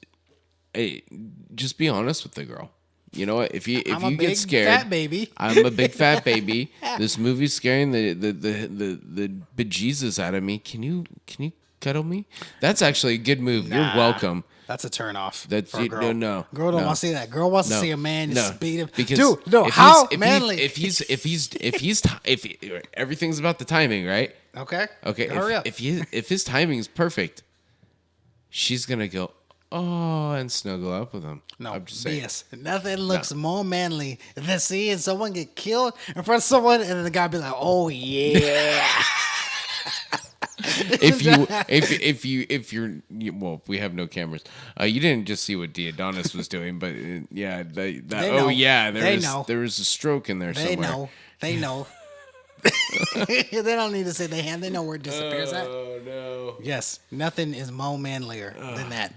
be honest with the girl. You know what? If you I'm a get big scared, fat baby. I'm a big fat baby. This movie's scaring the bejesus out of me. Can you cuddle me? That's actually a good move. You're welcome. That's a turn off. That's for a girl. No. Girl don't want to see that. Girl wants to see a man No. speed him. Because Dude, no, if how he's- manly? If everything's about the timing, right? Okay. Okay. Hurry up. If his timing is perfect, she's gonna go, oh, and snuggle up with him. No, I'm just saying. BS. Nothing looks more manly than seeing someone get killed in front of someone, and then the guy be like, "Oh yeah." Well, we have no cameras. You didn't just see what D'Adonis was doing, but yeah, They know. there was a stroke in there somewhere. They know. They don't need to say their hand. They know where it disappears at. Oh no. Yes, nothing is more manlier than that.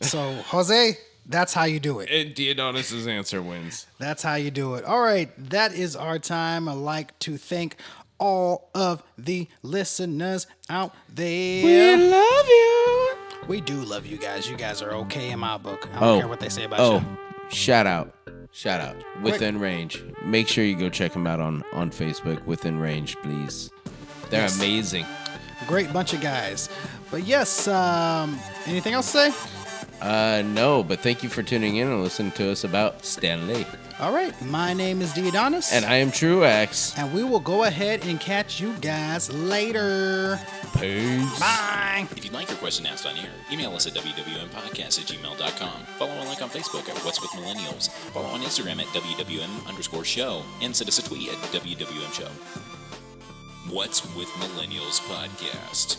So, Jose, that's how you do it. And D'Adonis' answer wins. That's how you do it. All right, that is our time. I'd like to thank all of the listeners out there. We love you. We do love you guys. You guys are okay in my book. I don't care what they say about you. Shout out. Within Range. Make sure you go check them out on Facebook. Within Range, please. They're amazing. Great bunch of guys. But yes, anything else to say? No, but thank you for tuning in and listening to us about Stan Lee. All right, my name is D'Adonis. And I am Truax. And we will go ahead and catch you guys later. Peace. Bye. If you'd like your question asked on air, email us at wwnpodcast@gmail.com. Follow and like on Facebook at What's With Millennials. Follow on Instagram at WWM_show. And send us a tweet at WWM Show. What's With Millennials Podcast.